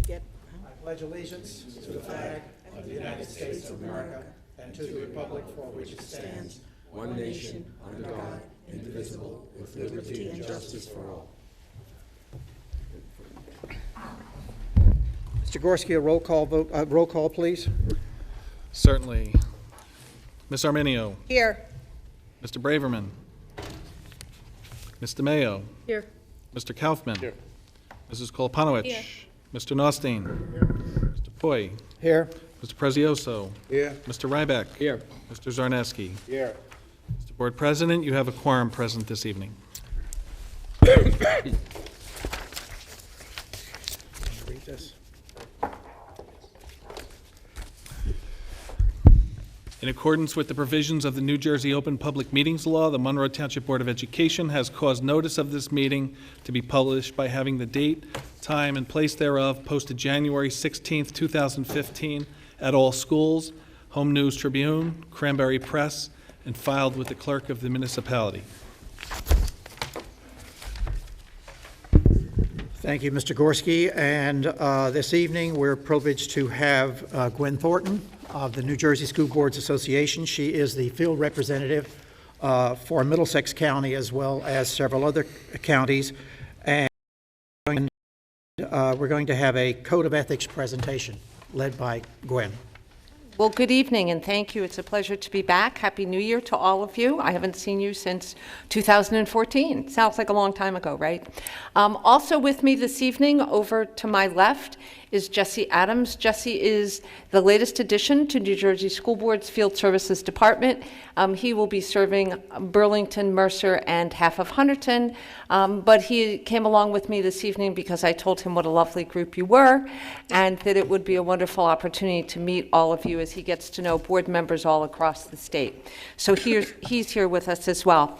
get. I pledge allegiance to the flag of the United States of America and to the republic for which it stands, one nation, under God, indivisible, with liberty and justice for all. Mr. Gorski, a roll call vote. Roll call, please. Certainly. Ms. Arminio. Here. Mr. Braverman. Ms. DeMayo. Here. Mr. Kaufman. Here. Mrs. Koloponowicz. Here. Mr. Nostine. Mr. Poi. Here. Mr. Prezioso. Here. Mr. Ryback. Here. Mr. Zarneski. Here. Mr. Board President, you have a quorum present this evening. Read this. In accordance with the provisions of the New Jersey Open Public Meetings Law, the Monroe Township Board of Education has caused notice of this meeting to be published by having the date, time, and place thereof posted January 16th, 2015 at all schools, Home News Tribune, Cranberry Press, and filed with the clerk of the municipality. Thank you, Mr. Gorski. And this evening, we're privileged to have Gwen Thornton of the New Jersey School Boards Association. She is the field representative for Middlesex County as well as several other counties. And we're going to have a Code of Ethics presentation led by Gwen. Well, good evening, and thank you. It's a pleasure to be back. Happy New Year to all of you. I haven't seen you since 2014. Sounds like a long time ago, right? Also with me this evening, over to my left, is Jesse Adams. Jesse is the latest addition to New Jersey School Board's Field Services Department. He will be serving Burlington, Mercer, and half of Hunterdon, but he came along with me this evening because I told him what a lovely group you were, and that it would be a wonderful opportunity to meet all of you as he gets to know board members all across the state. So he's here with us as well.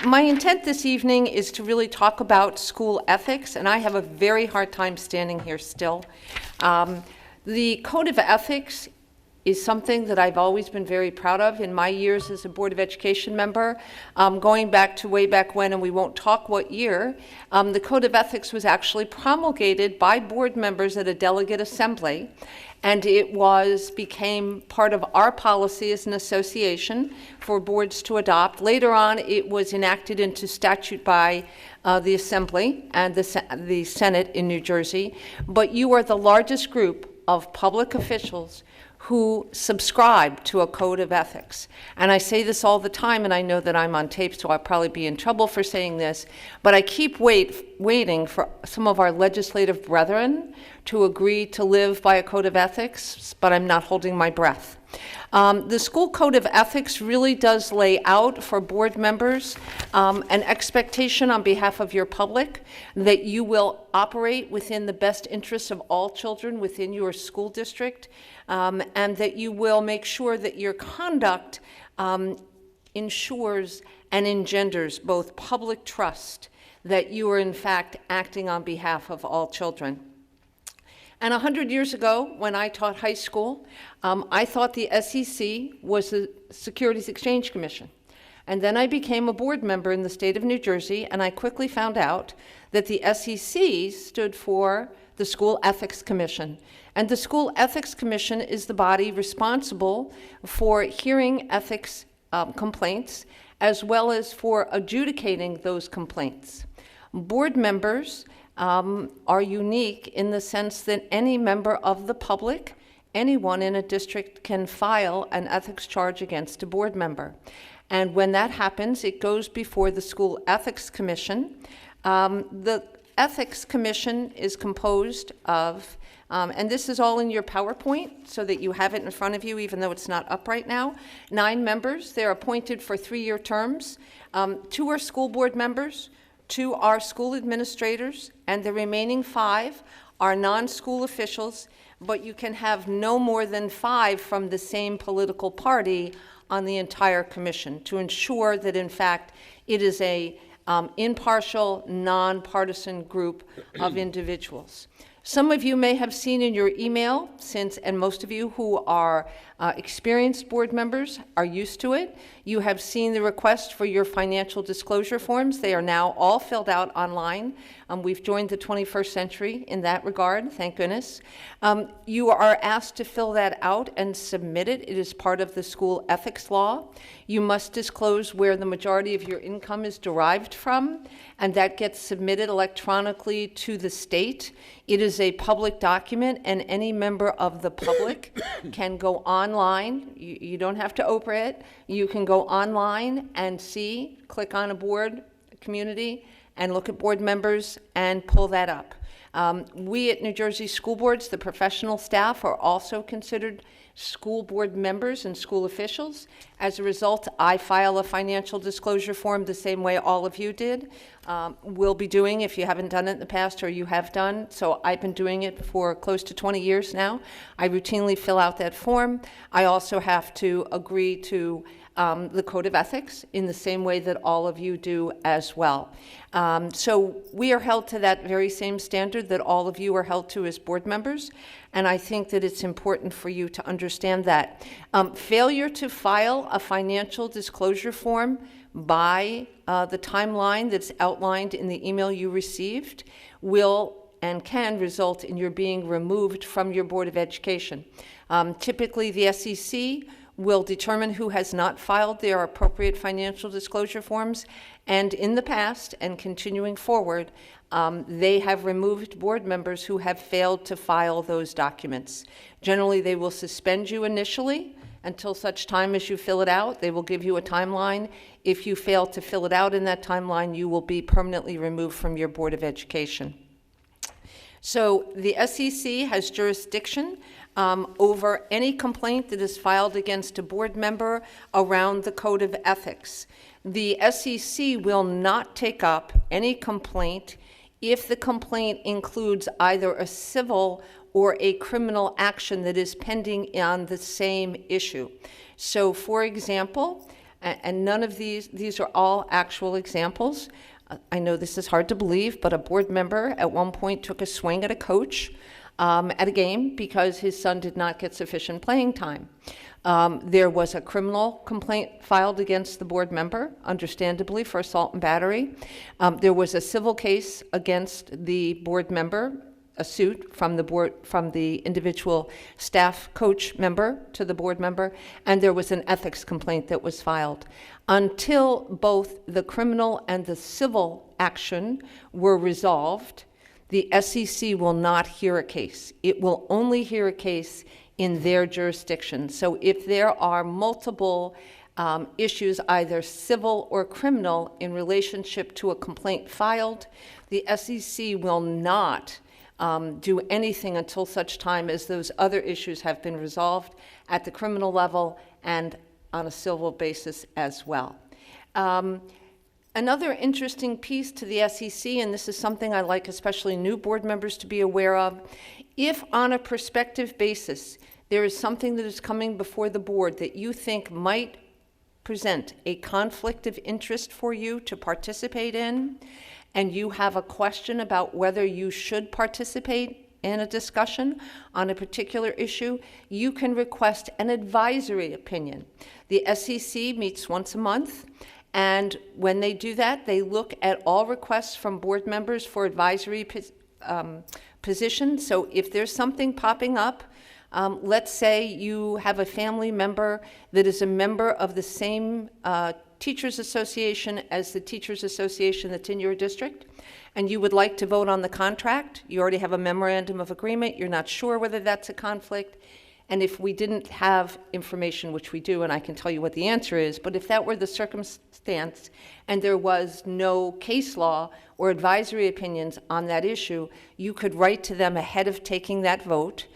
My intent this evening is to really talk about school ethics, and I have a very hard time standing here still. The Code of Ethics is something that I've always been very proud of in my years as a Board of Education member, going back to way back when, and we won't talk what year. The Code of Ethics was actually promulgated by board members at a delegate assembly, and it became part of our policy as an association for boards to adopt. Later on, it was enacted into statute by the Assembly and the Senate in New Jersey. But you are the largest group of public officials who subscribe to a code of ethics. And I say this all the time, and I know that I'm on tape, so I'll probably be in trouble for saying this, but I keep waiting for some of our legislative brethren to agree to live by a code of ethics, but I'm not holding my breath. The school code of ethics really does lay out for board members an expectation on behalf of your public that you will operate within the best interests of all children within your school district, and that you will make sure that your conduct ensures and engenders both public trust that you are in fact acting on behalf of all children. And 100 years ago, when I taught high school, I thought the SEC was the Securities Exchange Commission. And then I became a board member in the state of New Jersey, and I quickly found out that the SEC stood for the School Ethics Commission. And the School Ethics Commission is the body responsible for hearing ethics complaints, as well as for adjudicating those complaints. Board members are unique in the sense that any member of the public, anyone in a district, can file an ethics charge against a board member. And when that happens, it goes before the School Ethics Commission. The Ethics Commission is composed of, and this is all in your PowerPoint so that you have it in front of you, even though it's not up right now, 9 members. They're appointed for 3-year terms. 2 are school board members, 2 are school administrators, and the remaining 5 are non-school officials, but you can have no more than 5 from the same political party on the entire commission to ensure that, in fact, it is a impartial, nonpartisan group of individuals. Some of you may have seen in your email, and most of you who are experienced board members are used to it. You have seen the request for your financial disclosure forms. They are now all filled out online. We've joined the 21st century in that regard, thank goodness. You are asked to fill that out and submit it. It is part of the school ethics law. You must disclose where the majority of your income is derived from, and that gets submitted electronically to the state. It is a public document, and any member of the public can go online. You don't have to Oprah it. You can go online and click on a board community and look at board members and pull that up. We at New Jersey School Boards, the professional staff, are also considered school board members and school officials. As a result, I file a financial disclosure form the same way all of you did. Will be doing if you haven't done it in the past or you have done. So I've been doing it for close to 20 years now. I routinely fill out that form. I also have to agree to the Code of Ethics in the same way that all of you do as well. So we are held to that very same standard that all of you are held to as board members, and I think that it's important for you to understand that. Failure to file a financial disclosure form by the timeline that's outlined in the email you received will and can result in your being removed from your Board of Education. Typically, the SEC will determine who has not filed their appropriate financial disclosure forms, and in the past and continuing forward, they have removed board members who have failed to file those documents. Generally, they will suspend you initially until such time as you fill it out. They will give you a timeline. If you fail to fill it out in that timeline, you will be permanently removed from your Board of Education. So the SEC has jurisdiction over any complaint that is filed against a board member around the Code of Ethics. The SEC will not take up any complaint if the complaint includes either a civil or a criminal action that is pending on the same issue. So, for example, and none of these are all actual examples. I know this is hard to believe, but a board member at one point took a swing at a coach at a game because his son did not get sufficient playing time. There was a criminal complaint filed against the board member, understandably, for assault and battery. There was a civil case against the board member, a suit from the board, from the individual staff coach member to the board member, and there was an ethics complaint that was filed. Until both the criminal and the civil action were resolved, the SEC will not hear a case. It will only hear a case in their jurisdiction. So if there are multiple issues, either civil or criminal, in relationship to a complaint filed, the SEC will not do anything until such time as those other issues have been resolved at the criminal level and on a civil basis as well. Another interesting piece to the SEC, and this is something I like especially new board members to be aware of, if on a prospective basis there is something that is coming before the board that you think might present a conflict of interest for you to participate in, and you have a question about whether you should participate in a discussion on a particular issue, you can request an advisory opinion. The SEC meets once a month, and when they do that, they look at all requests from board members for advisory positions. So if there's something popping up, let's say you have a family member that is a member of the same teachers association as the teachers association that's in your district, and you would like to vote on the contract. You already have a memorandum of agreement. You're not sure whether that's a conflict. And if we didn't have information, which we do, and I can tell you what the answer is, but if that were the circumstance and there was no case law or advisory opinions on that issue, you could write to them ahead of taking that vote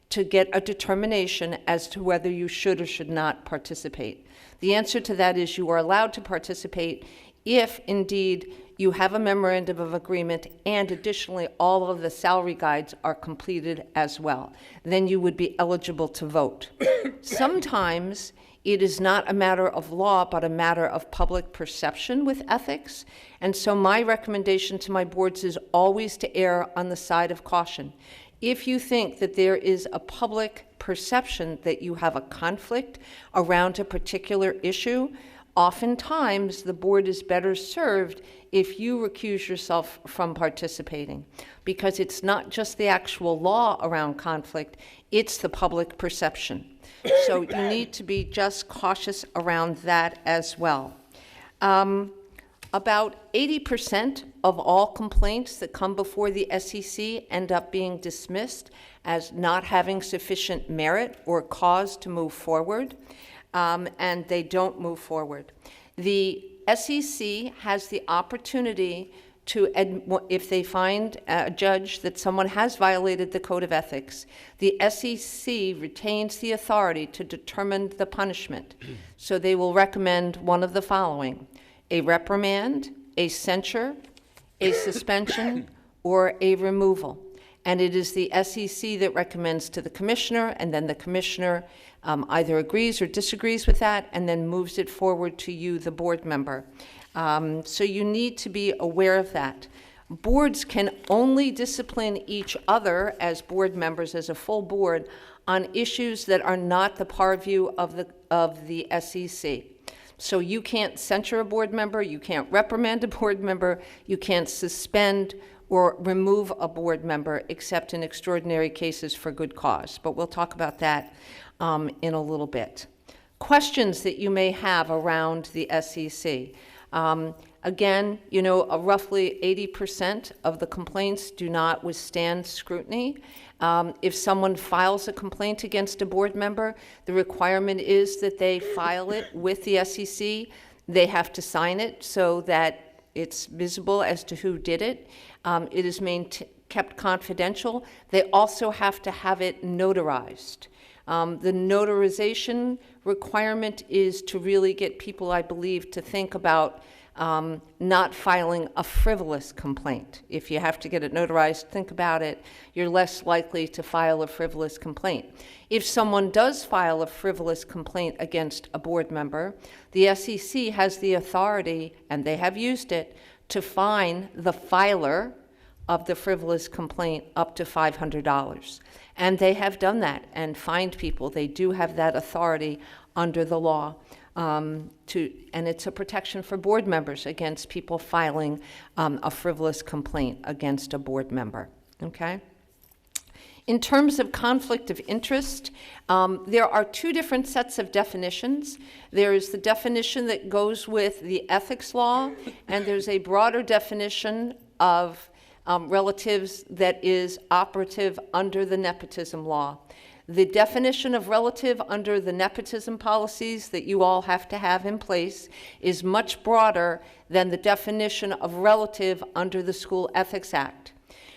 to get a determination as to whether you should or should not participate. The answer to that is you are allowed to participate if indeed you have a memorandum of agreement and additionally all of the salary guides are completed as well. Then you would be eligible to vote. Sometimes it is not a matter of law, but a matter of public perception with ethics. And so my recommendation to my boards is always to err on the side of caution. If you think that there is a public perception that you have a conflict around a particular issue, oftentimes the board is better served if you recuse yourself from participating, because it's not just the actual law around conflict, it's the public perception. So you need to be just cautious around that as well. About 80% of all complaints that come before the SEC end up being dismissed as not having sufficient merit or cause to move forward, and they don't move forward. The SEC has the opportunity to, if they find a judge that someone has violated the code of ethics, the SEC retains the authority to determine the punishment. So they will recommend one of the following: a reprimand, a censure, a suspension, or a removal. And it is the SEC that recommends to the commissioner, and then the commissioner either agrees or disagrees with that, and then moves it forward to you, the board member. So you need to be aware of that. Boards can only discipline each other as board members, as a full board, on issues that are not the purview of the SEC. So you can't censure a board member, you can't reprimand a board member, you can't suspend or remove a board member except in extraordinary cases for good cause. But we'll talk about that in a little bit. Questions that you may have around the SEC. Again, you know, roughly 80% of the complaints do not withstand scrutiny. If someone files a complaint against a board member, the requirement is that they file it with the SEC. They have to sign it so that it's visible as to who did it. It is kept confidential. They also have to have it notarized. The notarization requirement is to really get people, I believe, to think about not filing a frivolous complaint. If you have to get it notarized, think about it. You're less likely to file a frivolous complaint. If someone does file a frivolous complaint against a board member, the SEC has the authority, and they have used it, to fine the filer of the frivolous complaint up to $500. And they have done that and fined people. They do have that authority under the law. And it's a protection for board members against people filing a frivolous complaint against a board member, okay? In terms of conflict of interest, there are two different sets of definitions. There is the definition that goes with the ethics law, and there's a broader definition of relatives that is operative under the nepotism law. The definition of relative under the nepotism policies that you all have to have in place is much broader than the definition of relative under the School Ethics Act.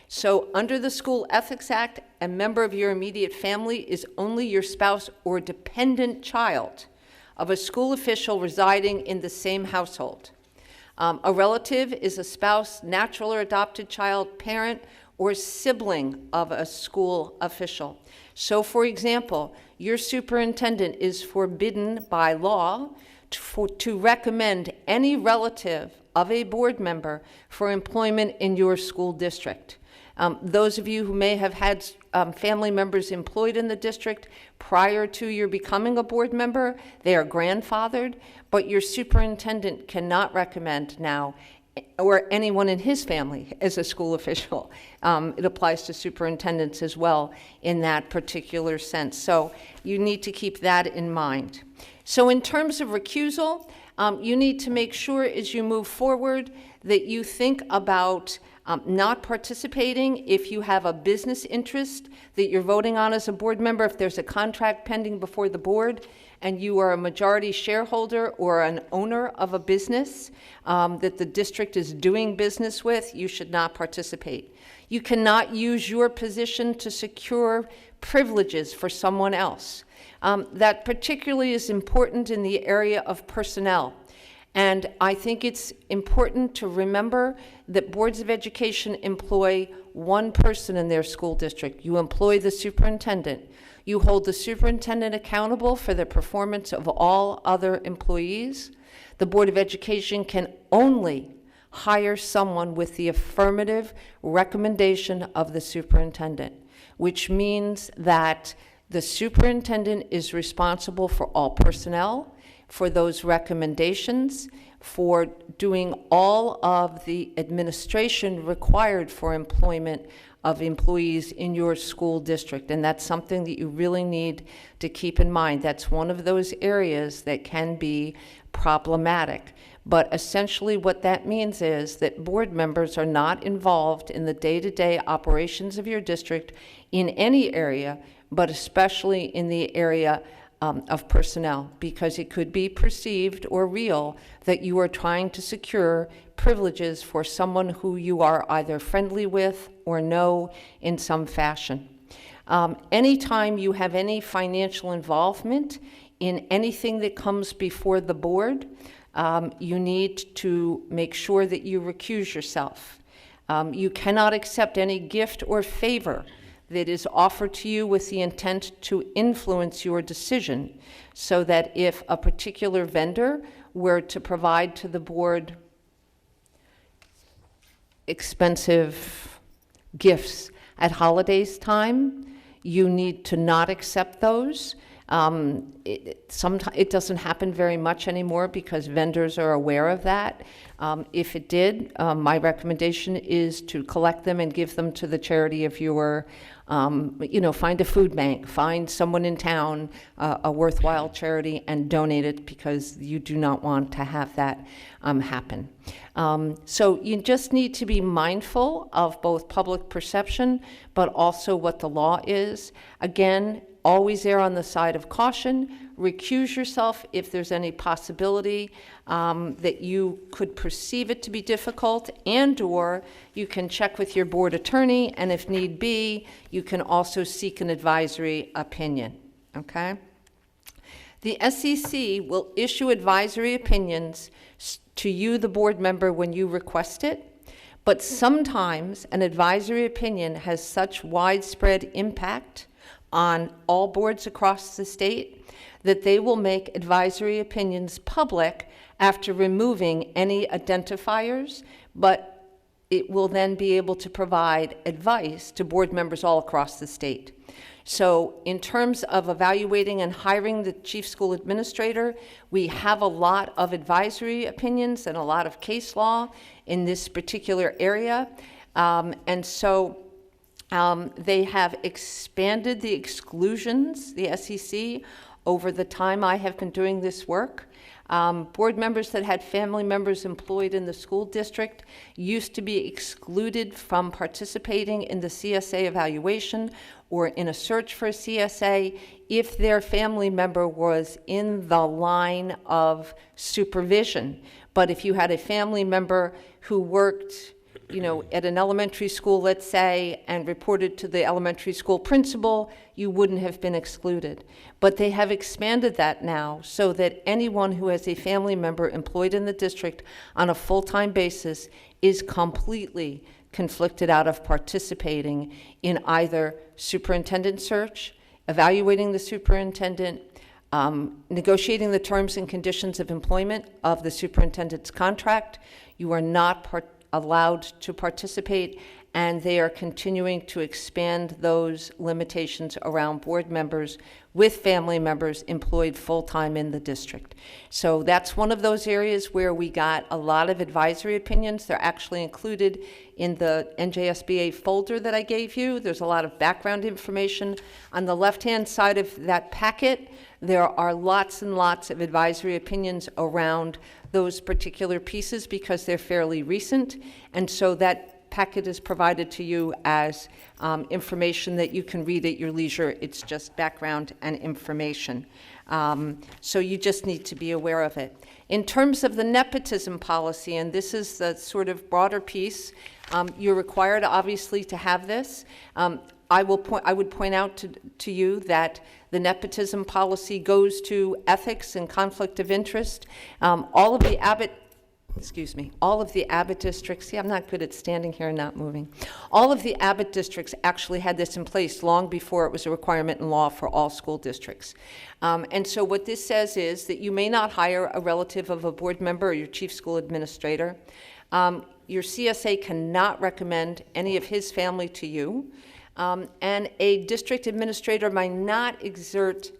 So under the School Ethics Act, a member of your immediate family is only your spouse or dependent child of a school official residing in the same household. A relative is a spouse, natural or adopted child, parent, or sibling of a school official. So, for example, your superintendent is forbidden by law to recommend any relative of a board member for employment in your school district. Those of you who may have had family members employed in the district prior to your becoming a board member, they are grandfathered, but your superintendent cannot recommend now, or anyone in his family as a school official. It applies to superintendents as well in that particular sense. So you need to keep that in mind. So in terms of recusal, you need to make sure as you move forward that you think about not participating if you have a business interest that you're voting on as a board member. If there's a contract pending before the board and you are a majority shareholder or an owner of a business that the district is doing business with, you should not participate. You cannot use your position to secure privileges for someone else. That particularly is important in the area of personnel. And I think it's important to remember that boards of education employ one person in their school district. You employ the superintendent. You hold the superintendent accountable for the performance of all other employees. The Board of Education can only hire someone with the affirmative recommendation of the superintendent, which means that the superintendent is responsible for all personnel, for those recommendations, for doing all of the administration required for employment of employees in your school district. And that's something that you really need to keep in mind. That's one of those areas that can be problematic. But essentially what that means is that board members are not involved in the day-to-day operations of your district in any area, but especially in the area of personnel, because it could be perceived or real that you are trying to secure privileges for someone who you are either friendly with or know in some fashion. Anytime you have any financial involvement in anything that comes before the board, you need to make sure that you recuse yourself. You cannot accept any gift or favor that is offered to you with the intent to influence your decision, so that if a particular vendor were to provide to the board expensive gifts at holidays time, you need to not accept those. It doesn't happen very much anymore because vendors are aware of that. If it did, my recommendation is to collect them and give them to the charity of your, find a food bank, find someone in town, a worthwhile charity, and donate it, because you do not want to have that happen. So you just need to be mindful of both public perception, but also what the law is. Again, always err on the side of caution. Recuse yourself if there's any possibility that you could perceive it to be difficult, and/or you can check with your board attorney, and if need be, you can also seek an advisory opinion, okay? The SEC will issue advisory opinions to you, the board member, when you request it, but sometimes an advisory opinion has such widespread impact on all boards across the state that they will make advisory opinions public after removing any identifiers, but it will then be able to provide advice to board members all across the state. So in terms of evaluating and hiring the chief school administrator, we have a lot of advisory opinions and a lot of case law in this particular area. They have expanded the exclusions, the SEC, over the time I have been doing this work. Board members that had family members employed in the school district used to be excluded from participating in the CSA evaluation or in a search for a CSA if their family member was in the line of supervision. But if you had a family member who worked at an elementary school, let's say, and reported to the elementary school principal, you wouldn't have been excluded. But they have expanded that now so that anyone who has a family member employed in the district on a full-time basis is completely conflicted out of participating in either superintendent search, evaluating the superintendent, negotiating the terms and conditions of employment of the superintendent's contract. You are not allowed to participate, and they are continuing to expand those limitations around board members with family members employed full-time in the district. So that's one of those areas where we got a lot of advisory opinions. They're actually included in the NJSBA folder that I gave you. There's a lot of background information. On the left-hand side of that packet, there are lots and lots of advisory opinions around those particular pieces because they're fairly recent, and so that packet is provided to you as information that you can read at your leisure. It's just background and information. So you just need to be aware of it. In terms of the nepotism policy, and this is the sort of broader piece, you're required obviously to have this. I would point out to you that the nepotism policy goes to ethics and conflict of interest. All of the Abbott districts, see, I'm not good at standing here and not moving. All of the Abbott districts actually had this in place long before it was a requirement in law for all school districts. And so what this says is that you may not hire a relative of a board member or your chief school administrator. Your CSA cannot recommend any of his family to you, and a district administrator might not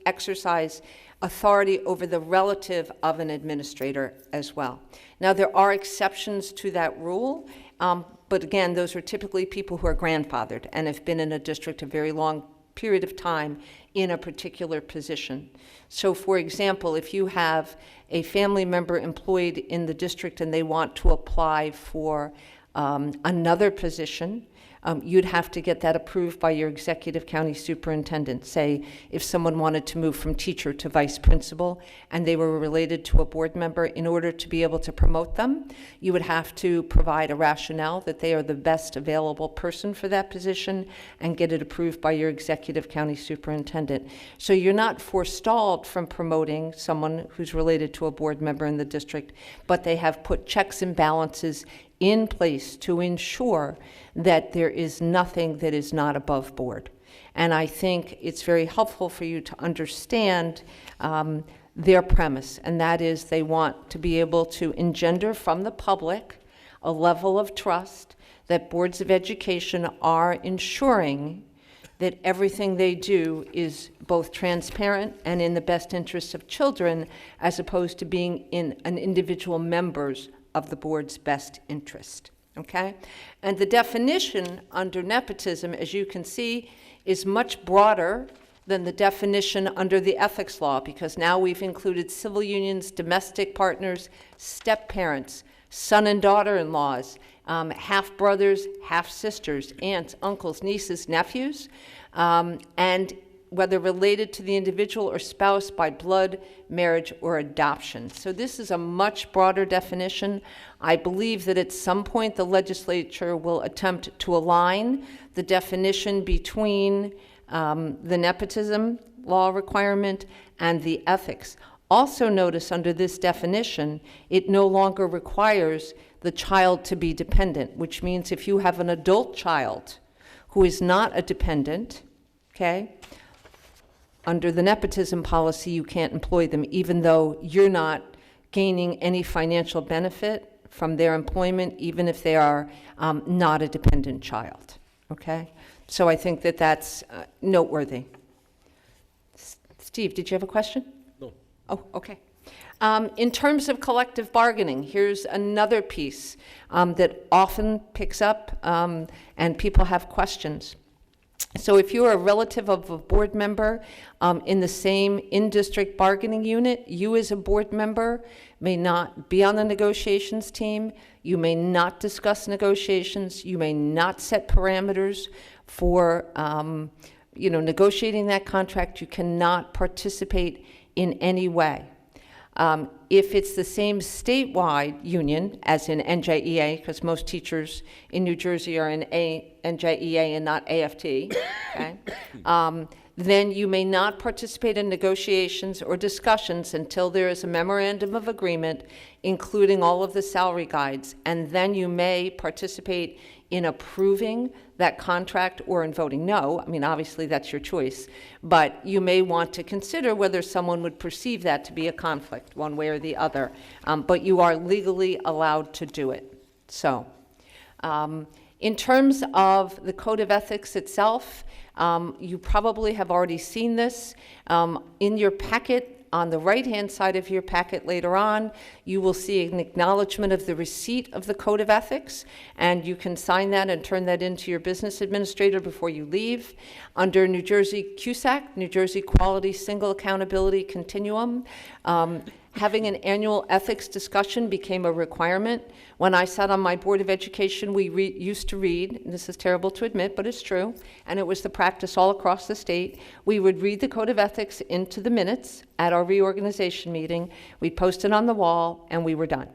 exercise authority over the relative of an administrator as well. Now, there are exceptions to that rule, but again, those are typically people who are grandfathered and have been in a district a very long period of time in a particular position. So, for example, if you have a family member employed in the district and they want to apply for another position, you'd have to get that approved by your executive county superintendent. Say, if someone wanted to move from teacher to vice principal and they were related to a board member, in order to be able to promote them, you would have to provide a rationale that they are the best available person for that position and get it approved by your executive county superintendent. So you're not forestalled from promoting someone who's related to a board member in the district, but they have put checks and balances in place to ensure that there is nothing that is not above board. And I think it's very helpful for you to understand their premise, and that is they want to be able to engender from the public a level of trust that boards of education are ensuring that everything they do is both transparent and in the best interests of children, as opposed to being in an individual member's of the board's best interest, okay? And the definition under nepotism, as you can see, is much broader than the definition under the ethics law, because now we've included civil unions, domestic partners, step-parents, son and daughter-in-laws, half-brothers, half-sisters, aunts, uncles, nieces, nephews, and whether related to the individual or spouse by blood, marriage, or adoption. So this is a much broader definition. I believe that at some point the legislature will attempt to align the definition between the nepotism law requirement and the ethics. Also notice under this definition, it no longer requires the child to be dependent, which means if you have an adult child who is not a dependent, okay, under the nepotism policy, you can't employ them, even though you're not gaining any financial benefit from their employment, even if they are not a dependent child, okay? So I think that that's noteworthy. Steve, did you have a question? No. Oh, okay. In terms of collective bargaining, here's another piece that often picks up and people have questions. So if you're a relative of a board member in the same in-district bargaining unit, you as a board member may not be on the negotiations team, you may not discuss negotiations, you may not set parameters for negotiating that contract, you cannot participate in any way. If it's the same statewide union, as in NJEA, because most teachers in New Jersey are in NJEA and not AFT, okay? Then you may not participate in negotiations or discussions until there is a memorandum of agreement, including all of the salary guides, and then you may participate in approving that contract or in voting no. I mean, obviously that's your choice, but you may want to consider whether someone would perceive that to be a conflict one way or the other, but you are legally allowed to do it. So in terms of the Code of Ethics itself, you probably have already seen this. In your packet, on the right-hand side of your packet later on, you will see an acknowledgement of the receipt of the Code of Ethics, and you can sign that and turn that into your business administrator before you leave. Under New Jersey QSAC, New Jersey Quality Single Accountability Continuum, having an annual ethics discussion became a requirement. When I sat on my Board of Education, we used to read, and this is terrible to admit, but it's true, and it was the practice all across the state. We would read the Code of Ethics into the minutes at our reorganization meeting, we'd post it on the wall, and we were done.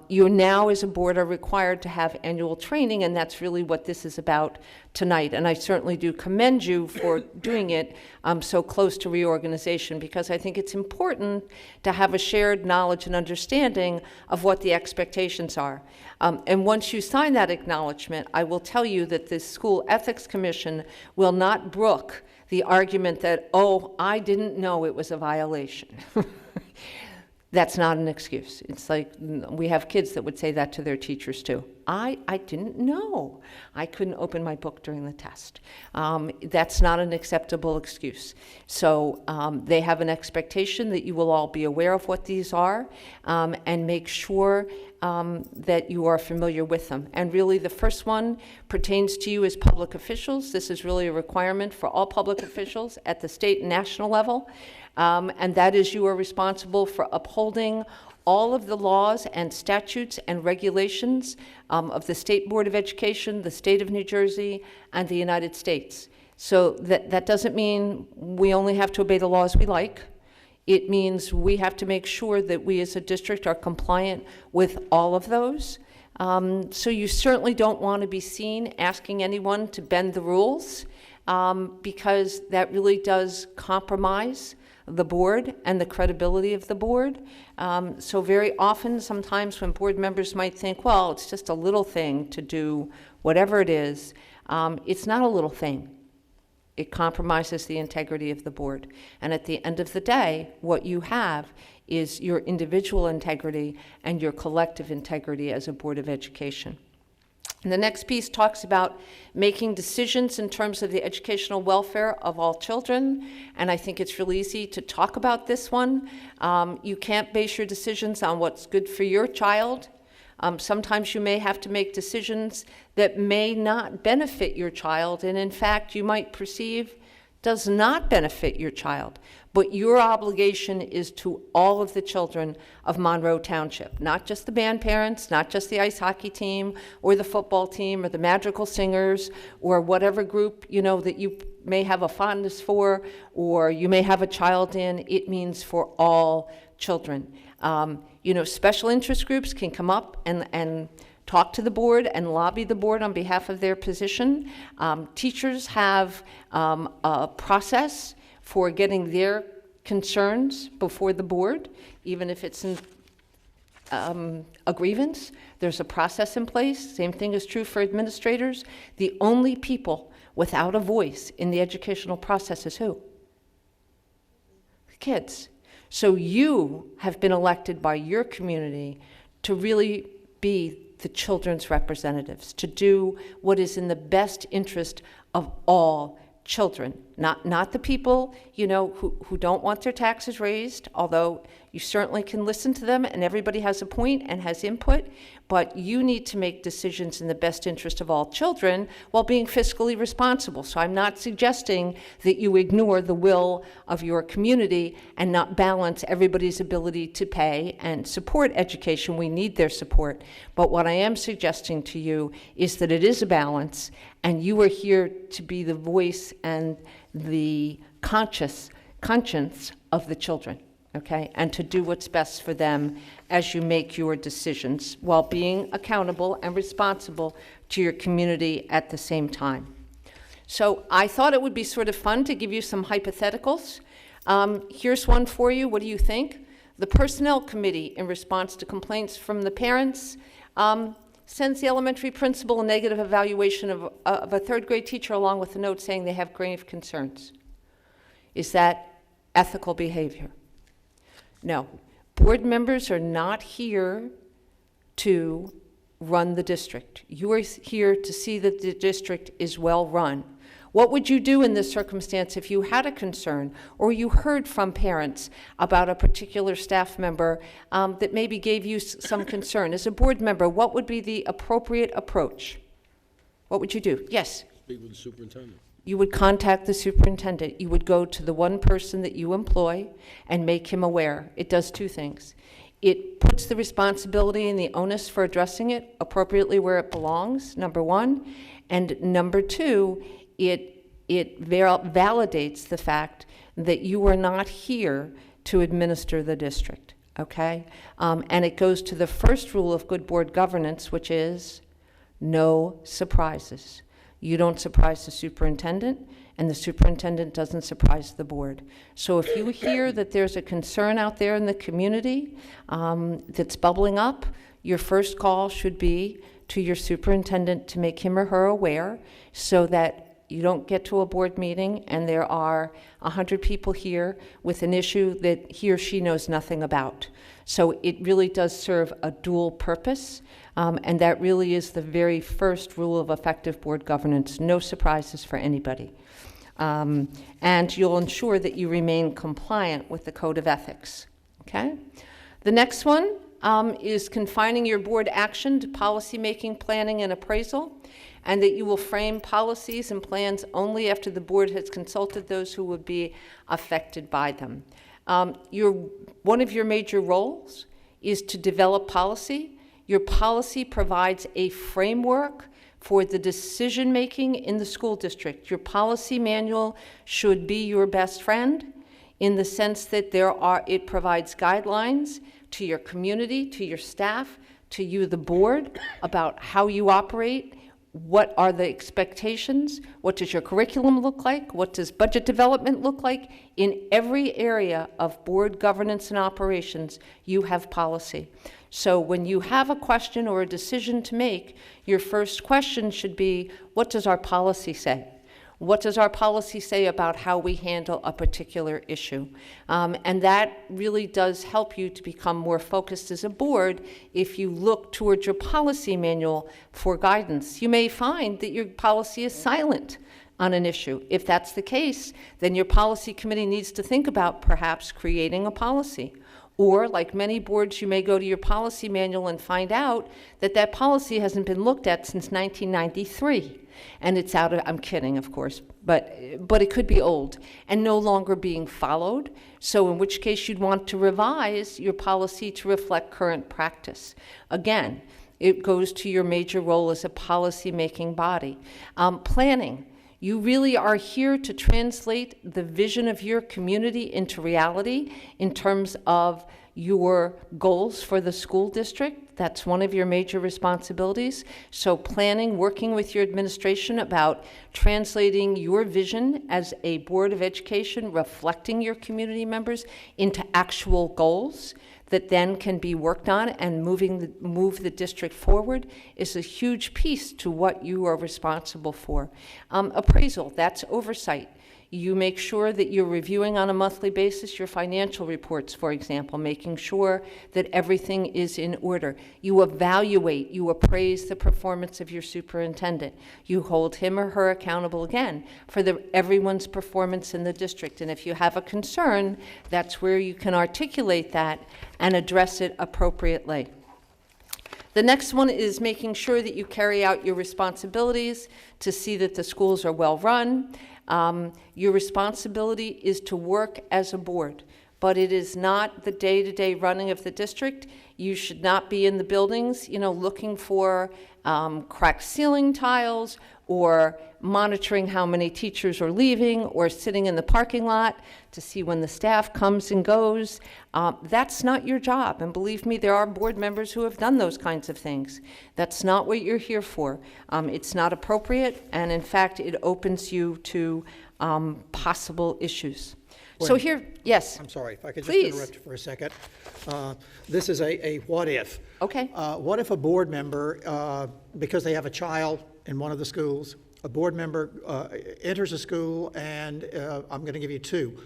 You now, as a board, are required to have annual training, and that's really what this is about tonight. And I certainly do commend you for doing it so close to reorganization, because I think it's important to have a shared knowledge and understanding of what the expectations are. And once you sign that acknowledgement, I will tell you that the School Ethics Commission will not brook the argument that, oh, I didn't know it was a violation. That's not an excuse. It's like we have kids that would say that to their teachers too. I didn't know. I couldn't open my book during the test. That's not an acceptable excuse. So they have an expectation that you will all be aware of what these are and make sure that you are familiar with them. And really the first one pertains to you as public officials. This is really a requirement for all public officials at the state and national level. And that is you are responsible for upholding all of the laws and statutes and regulations of the State Board of Education, the state of New Jersey, and the United States. So that doesn't mean we only have to obey the laws we like. It means we have to make sure that we as a district are compliant with all of those. So you certainly don't want to be seen asking anyone to bend the rules because that really does compromise the board and the credibility of the board. So very often, sometimes when board members might think, well, it's just a little thing to do whatever it is, it's not a little thing. It compromises the integrity of the board. And at the end of the day, what you have is your individual integrity and your collective integrity as a Board of Education. And the next piece talks about making decisions in terms of the educational welfare of all children. And I think it's really easy to talk about this one. You can't base your decisions on what's good for your child. Sometimes you may have to make decisions that may not benefit your child, and in fact, you might perceive does not benefit your child. But your obligation is to all of the children of Monroe Township, not just the band parents, not just the ice hockey team or the football team or the madrigal singers or whatever group, you know, that you may have a fondness for or you may have a child in. It means for all children. You know, special interest groups can come up and talk to the board and lobby the board on behalf of their position. Teachers have a process for getting their concerns before the board, even if it's in a grievance. There's a process in place. Same thing is true for administrators. The only people without a voice in the educational process is who? The kids. So you have been elected by your community to really be the children's representatives, to do what is in the best interest of all children, not the people, you know, who don't want their taxes raised, although you certainly can listen to them and everybody has a point and has input, but you need to make decisions in the best interest of all children while being fiscally responsible. So I'm not suggesting that you ignore the will of your community and not balance everybody's ability to pay and support education. We need their support. But what I am suggesting to you is that it is a balance, and you are here to be the voice and the conscience of the children. Okay, and to do what's best for them as you make your decisions while being accountable and responsible to your community at the same time. So I thought it would be sort of fun to give you some hypotheticals. Here's one for you. What do you think? The Personnel Committee, in response to complaints from the parents, sends the elementary principal a negative evaluation of a third grade teacher along with a note saying they have grave concerns. Is that ethical behavior? No. Board members are not here to run the district. You are here to see that the district is well run. What would you do in this circumstance if you had a concern or you heard from parents about a particular staff member that maybe gave you some concern? As a board member, what would be the appropriate approach? What would you do? Yes? Speak with the superintendent. You would contact the superintendent. You would go to the one person that you employ and make him aware. It does two things. It puts the responsibility and the onus for addressing it appropriately where it belongs, number one. And number two, it validates the fact that you are not here to administer the district, okay? And it goes to the first rule of good board governance, which is no surprises. You don't surprise the superintendent, and the superintendent doesn't surprise the board. So if you hear that there's a concern out there in the community that's bubbling up, your first call should be to your superintendent to make him or her aware so that you don't get to a board meeting and there are 100 people here with an issue that he or she knows nothing about. So it really does serve a dual purpose, and that really is the very first rule of effective board governance: no surprises for anybody. And you'll ensure that you remain compliant with the Code of Ethics. Okay? The next one is confining your board action to policymaking, planning, and appraisal, and that you will frame policies and plans only after the board has consulted those who would be affected by them. One of your major roles is to develop policy. Your policy provides a framework for the decision-making in the school district. Your policy manual should be your best friend in the sense that it provides guidelines to your community, to your staff, to you, the board, about how you operate. What are the expectations? What does your curriculum look like? What does budget development look like? In every area of board governance and operations, you have policy. So when you have a question or a decision to make, your first question should be, what does our policy say? What does our policy say about how we handle a particular issue? And that really does help you to become more focused as a board if you look towards your policy manual for guidance. You may find that your policy is silent on an issue. If that's the case, then your policy committee needs to think about perhaps creating a policy. Or, like many boards, you may go to your policy manual and find out that that policy hasn't been looked at since 1993. And it's out of, I'm kidding, of course, but it could be old and no longer being followed. So in which case you'd want to revise your policy to reflect current practice. Again, it goes to your major role as a policy-making body. Planning. You really are here to translate the vision of your community into reality in terms of your goals for the school district. That's one of your major responsibilities. So planning, working with your administration about translating your vision as a Board of Education, reflecting your community members into actual goals that then can be worked on and move the district forward is a huge piece to what you are responsible for. Appraisal, that's oversight. You make sure that you're reviewing on a monthly basis your financial reports, for example, making sure that everything is in order. You evaluate, you appraise the performance of your superintendent. You hold him or her accountable again for everyone's performance in the district. And if you have a concern, that's where you can articulate that and address it appropriately. The next one is making sure that you carry out your responsibilities to see that the schools are well run. Your responsibility is to work as a board, but it is not the day-to-day running of the district. You should not be in the buildings, looking for cracked ceiling tiles or monitoring how many teachers are leaving or sitting in the parking lot to see when the staff comes and goes. That's not your job. And believe me, there are board members who have done those kinds of things. That's not what you're here for. It's not appropriate, and in fact, it opens you to possible issues. So here, yes. I'm sorry, if I could just Please. interrupt you for a second. This is a what if. Okay. What if a board member, because they have a child in one of the schools, a board member enters a school, and I'm going to give you two.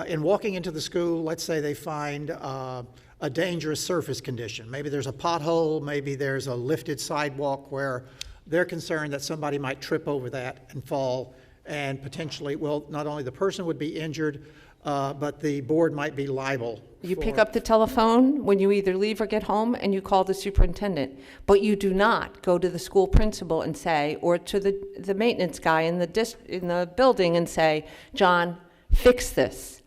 In walking into the school, let's say they find a dangerous surface condition. Maybe there's a pothole, maybe there's a lifted sidewalk where they're concerned that somebody might trip over that and fall, and potentially, well, not only the person would be injured, but the board might be liable. You pick up the telephone when you either leave or get home, and you call the superintendent. But you do not go to the school principal and say, or to the maintenance guy in the building and say, John, fix this.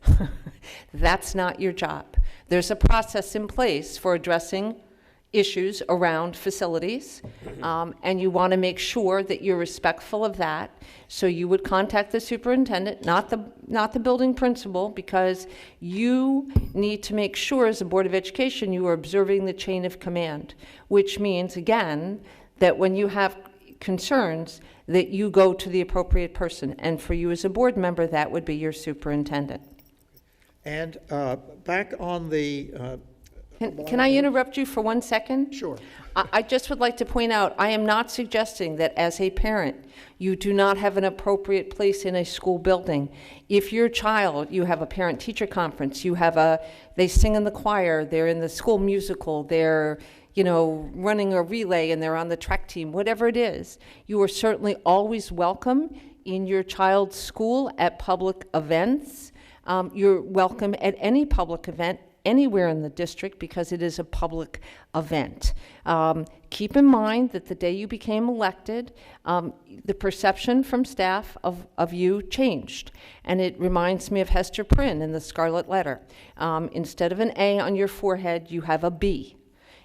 That's not your job. There's a process in place for addressing issues around facilities, and you want to make sure that you're respectful of that. So you would contact the superintendent, not the building principal, because you need to make sure as a Board of Education you are observing the chain of command, which means, again, that when you have concerns, that you go to the appropriate person. And for you as a board member, that would be your superintendent. And back on the Can I interrupt you for 1 second? Sure. I just would like to point out, I am not suggesting that as a parent, you do not have an appropriate place in a school building. If your child, you have a parent-teacher conference, they sing in the choir, they're in the school musical, they're, running a relay and they're on the track team, whatever it is, you are certainly always welcome in your child's school at public events. You're welcome at any public event anywhere in the district because it is a public event. Keep in mind that the day you became elected, the perception from staff of you changed. And it reminds me of Hester Prynne in the Scarlet Letter. Instead of an A on your forehead, you have a B,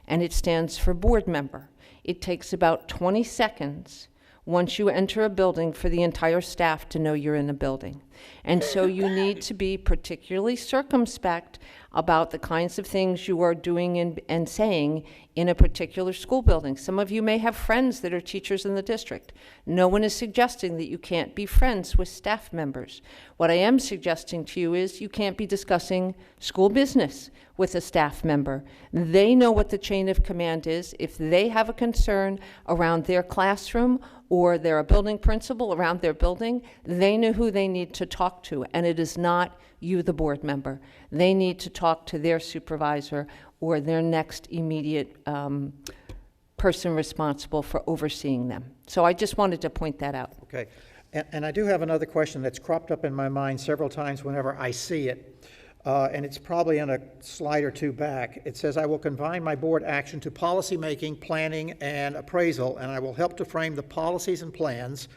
and it stands for board member. It takes about 20 seconds once you enter a building for the entire staff to know you're in a building. And so you need to be particularly circumspect about the kinds of things you are doing and saying in a particular school building. Some of you may have friends that are teachers in the district. No one is suggesting that you can't be friends with staff members. What I am suggesting to you is you can't be discussing school business with a staff member. They know what the chain of command is. If they have a concern around their classroom or they're a building principal around their building, they know who they need to talk to, and it is not you, the board member. They need to talk to their supervisor or their next immediate person responsible for overseeing them. So I just wanted to point that out. Okay. And I do have another question that's cropped up in my mind several times whenever I see it. And it's probably in a slide or two back. It says, I will confine my board action to policymaking, planning, and appraisal, and I will help to frame the policies and plans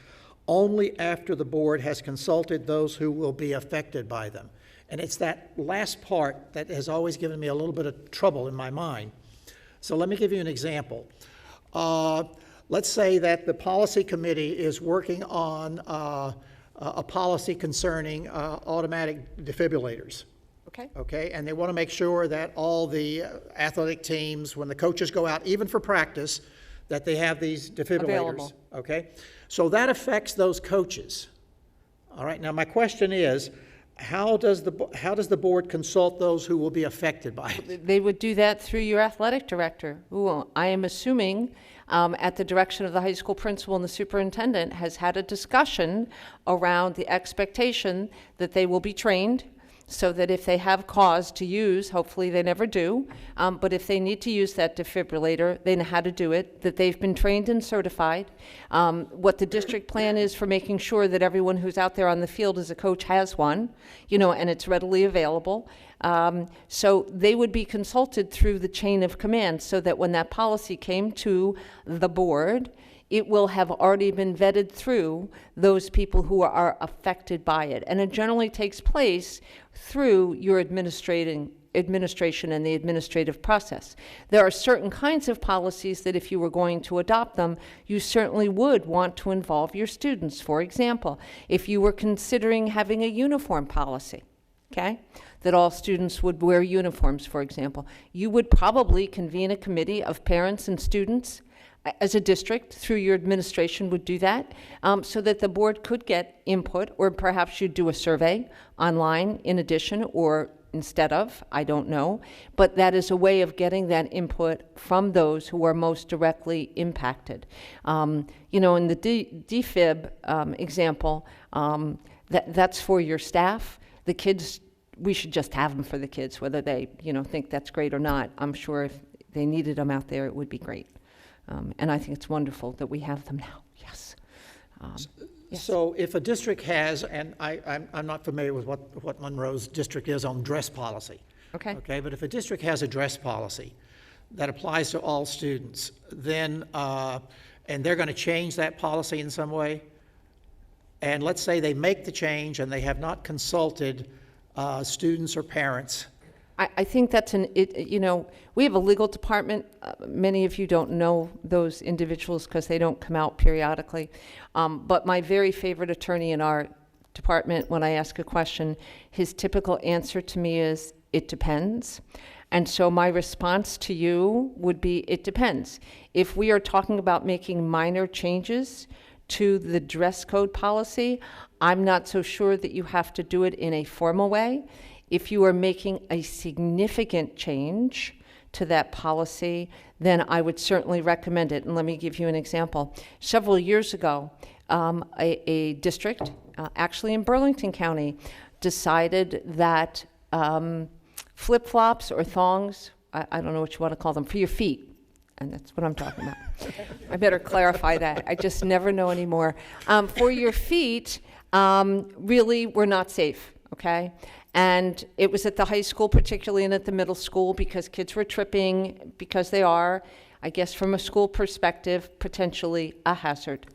only after the board has consulted those who will be affected by them. And it's that last part that has always given me a little bit of trouble in my mind. So let me give you an example. Let's say that the policy committee is working on a policy concerning automatic defibrillators. Okay, and they want to make sure that all the athletic teams, when the coaches go out, even for practice, that they have these defibrillators. Available. Okay, so that affects those coaches. All right, now my question is, how does the board consult those who will be affected by it? They would do that through your athletic director, who I am assuming, at the direction of the high school principal and the superintendent, has had a discussion around the expectation that they will be trained, so that if they have cause to use, hopefully they never do, but if they need to use that defibrillator, they know how to do it, that they've been trained and certified. What the district plan is for making sure that everyone who's out there on the field as a coach has one, and it's readily available. So they would be consulted through the chain of command so that when that policy came to the board, it will have already been vetted through those people who are affected by it. And it generally takes place through your administration and the administrative process. There are certain kinds of policies that if you were going to adopt them, you certainly would want to involve your students. For example, if you were considering having a uniform policy, okay, that all students would wear uniforms, for example, you would probably convene a committee of parents and students as a district, through your administration, would do that, so that the board could get input, or perhaps you'd do a survey online in addition or instead of, I don't know. But that is a way of getting that input from those who are most directly impacted. In the defib example, that's for your staff. The kids, we should just have them for the kids, whether they think that's great or not. I'm sure if they needed them out there, it would be great. And I think it's wonderful that we have them now, yes. Yes. So if a district has, and I'm not familiar with what Monroe's district is on dress policy. Okay. Okay, but if a district has a dress policy that applies to all students, then, and they're going to change that policy in some way, and let's say they make the change and they have not consulted students or parents. I think that's we have a legal department. Many of you don't know those individuals because they don't come out periodically. But my very favorite attorney in our department, when I ask a question, his typical answer to me is, it depends. And so my response to you would be, it depends. If we are talking about making minor changes to the dress code policy, I'm not so sure that you have to do it in a formal way. If you are making a significant change to that policy, then I would certainly recommend it. And let me give you an example. Several years ago, a district, actually in Burlington County, decided that flip-flops or thongs, I don't know what you want to call them, for your feet, and that's what I'm talking about. I better clarify that. I just never know anymore. For your feet, really were not safe, okay? And it was at the high school particularly and at the middle school because kids were tripping, because they are, I guess from a school perspective, potentially a hazard.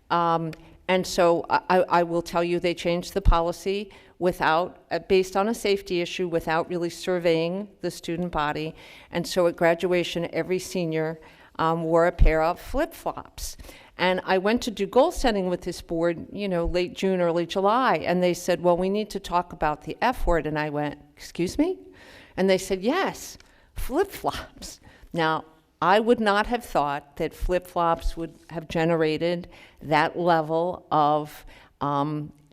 And so I will tell you they changed the policy without, based on a safety issue, without really surveying the student body. And so at graduation, every senior wore a pair of flip-flops. And I went to do goal setting with this board, late June, early July, and they said, well, we need to talk about the F word. And I went, excuse me? And they said, yes, flip-flops. Now, I would not have thought that flip-flops would have generated that level of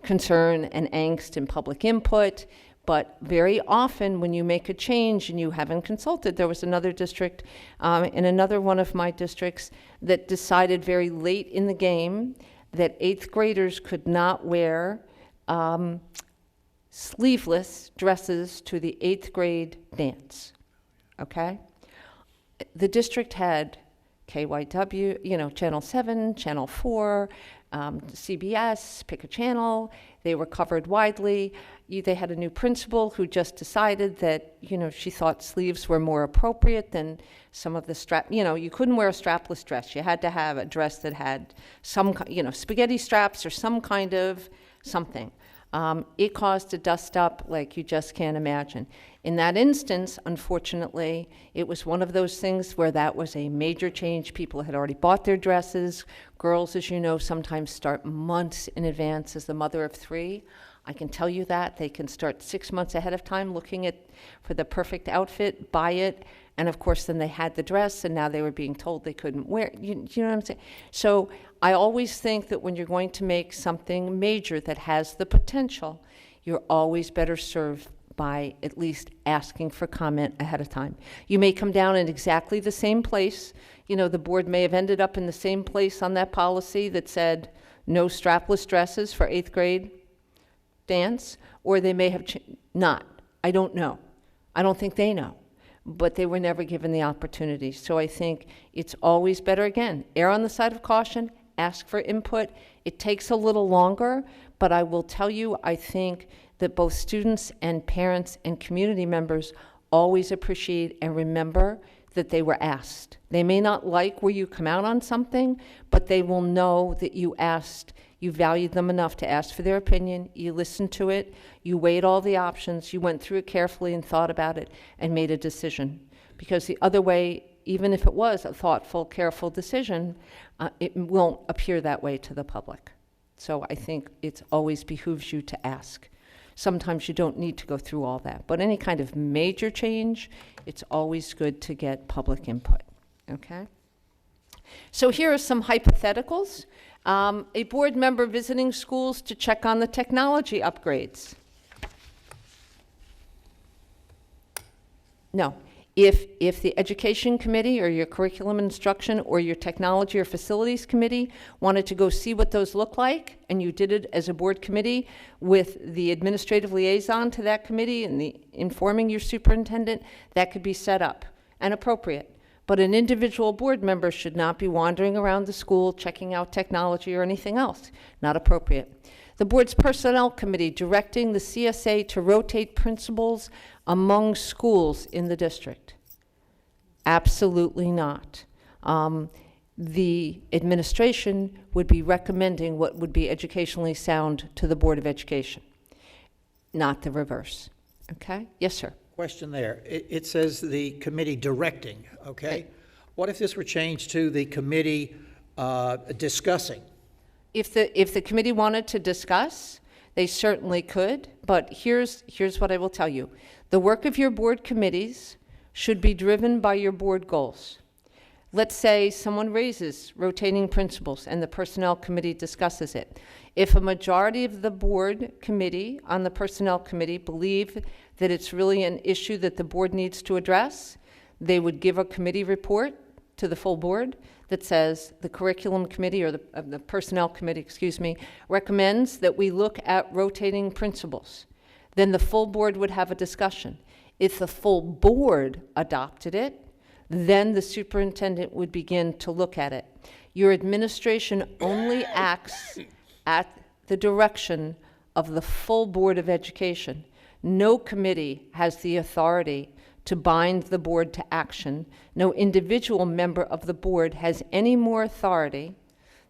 concern and angst and public input, but very often when you make a change and you haven't consulted, there was another district in another one of my districts that decided very late in the game that 8th graders could not wear sleeveless dresses to the 8th grade dance, okay? The district had KYW, Channel 7, Channel 4, CBS, pick a channel. They were covered widely. They had a new principal who just decided that, she thought sleeves were more appropriate than some of the you couldn't wear a strapless dress. You had to have a dress that had some, spaghetti straps or some kind of something. It caused a dust up like you just can't imagine. In that instance, unfortunately, it was one of those things where that was a major change. People had already bought their dresses. Girls, as you know, sometimes start months in advance. As the mother of 3, I can tell you that. They can start 6 months ahead of time looking for the perfect outfit, buy it, and of course then they had the dress and now they were being told they couldn't wear it. You know what I'm saying? So I always think that when you're going to make something major that has the potential, you're always better served by at least asking for comment ahead of time. You may come down in exactly the same place. The board may have ended up in the same place on that policy that said no strapless dresses for 8th grade dance, or they may have not. I don't know. I don't think they know. But they were never given the opportunity. So I think it's always better, again, err on the side of caution, ask for input. It takes a little longer, but I will tell you, I think that both students and parents and community members always appreciate and remember that they were asked. They may not like where you come out on something, but they will know that you asked. You valued them enough to ask for their opinion. You listened to it. You weighed all the options. You went through it carefully and thought about it and made a decision. Because the other way, even if it was a thoughtful, careful decision, it won't appear that way to the public. So I think it always behooves you to ask. Sometimes you don't need to go through all that. But any kind of major change, it's always good to get public input, okay? So here are some hypotheticals. A board member visiting schools to check on the technology upgrades. No. If the education committee or your curriculum instruction or your technology or facilities committee wanted to go see what those look like, and you did it as a board committee with the administrative liaison to that committee and informing your superintendent, that could be set up and appropriate. But an individual board member should not be wandering around the school checking out technology or anything else. Not appropriate. The board's personnel committee directing the CSA to rotate principals among schools in the district. Absolutely not. The administration would be recommending what would be educationally sound to the Board of Education, not the reverse. Okay? Yes, sir. Question there. It says the committee directing, okay? Okay. What if this were changed to the committee discussing? If the committee wanted to discuss, they certainly could, but here's what I will tell you. The work of your board committees should be driven by your board goals. Let's say someone raises rotating principals and the personnel committee discusses it. If a majority of the board committee on the personnel committee believe that it's really an issue that the board needs to address, They would give a committee report to the full board that says the curriculum committee, or the personnel committee, excuse me, recommends that we look at rotating principals. Then the full board would have a discussion. If the full board adopted it, then the superintendent would begin to look at it. Your administration only acts at the direction of the full Board of Education. No committee has the authority to bind the board to action. No individual member of the board has any more authority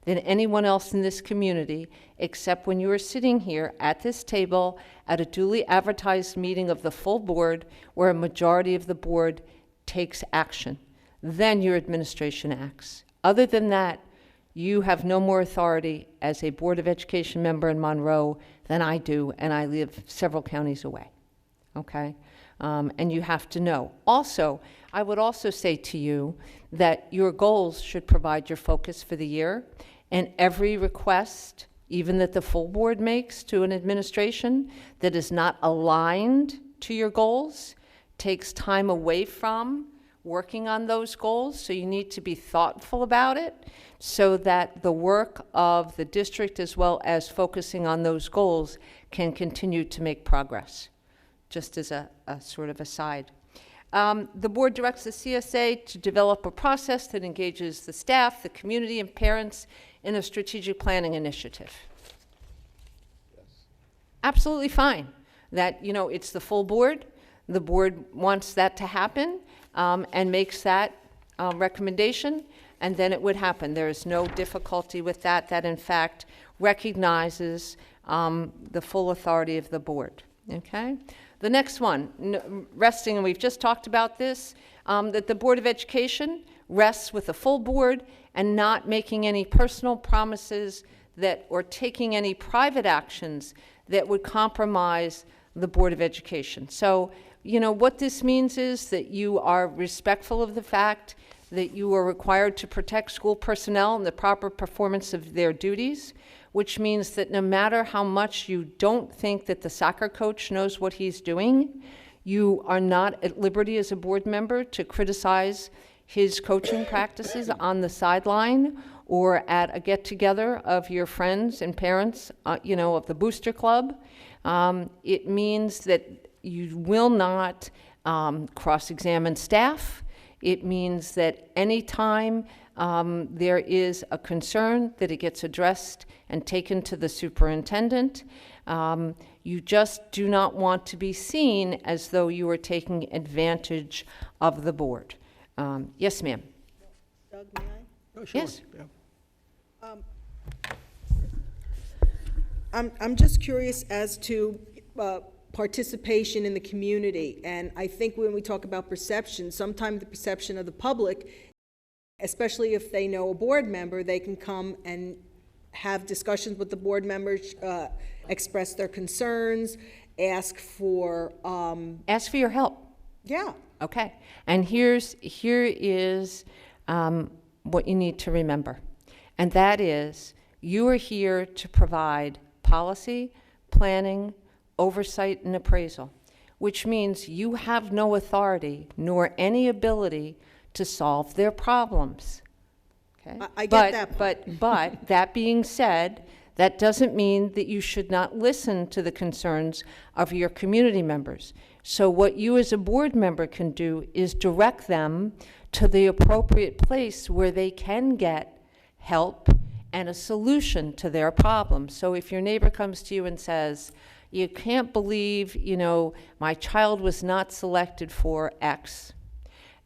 than anyone else in this community, except when you are sitting here at this table at a duly advertised meeting of the full board where a majority of the board takes action. Then your administration acts. Other than that, you have no more authority as a Board of Education member in Monroe than I do, and I live several counties away, okay? And you have to know. Also, I would also say to you that your goals should provide your focus for the year, and every request, even that the full board makes to an administration that is not aligned to your goals, takes time away from working on those goals. So you need to be thoughtful about it so that the work of the district, as well as focusing on those goals, can continue to make progress. Just as a sort of aside. The board directs the CSA to develop a process that engages the staff, the community, and parents in a strategic planning initiative. Yes. Absolutely fine. That, it's the full board. The board wants that to happen and makes that recommendation, and then it would happen. There is no difficulty with that. That, in fact, recognizes the full authority of the board. Okay? The next one, resting, and we've just talked about this, that the Board of Education rests with the full board and not making any personal promises or taking any private actions that would compromise the Board of Education. So, what this means is that you are respectful of the fact that you are required to protect school personnel and the proper performance of their duties, which means that no matter how much you don't think that the soccer coach knows what he's doing, you are not at liberty as a board member to criticize his coaching practices on the sideline or at a get-together of your friends and parents, of the booster club. It means that you will not cross-examine staff. It means that anytime there is a concern, that it gets addressed and taken to the superintendent. You just do not want to be seen as though you are taking advantage of the board. Yes, ma'am. Doug, may I? Oh, sure. Yes. Yeah. I'm just curious as to participation in the community. And I think when we talk about perception, sometimes the perception of the public, especially if they know a board member, they can come and have discussions with the board members, express their concerns, ask for your help. Yeah. Okay. And here is what you need to remember. And that is, you are here to provide policy, planning, oversight, and appraisal, which means you have no authority nor any ability to solve their problems. Okay? I get that part. But that being said, that doesn't mean that you should not listen to the concerns of your community members. So what you as a board member can do is direct them to the appropriate place where they can get help and a solution to their problem. So if your neighbor comes to you and says, you can't believe, my child was not selected for X,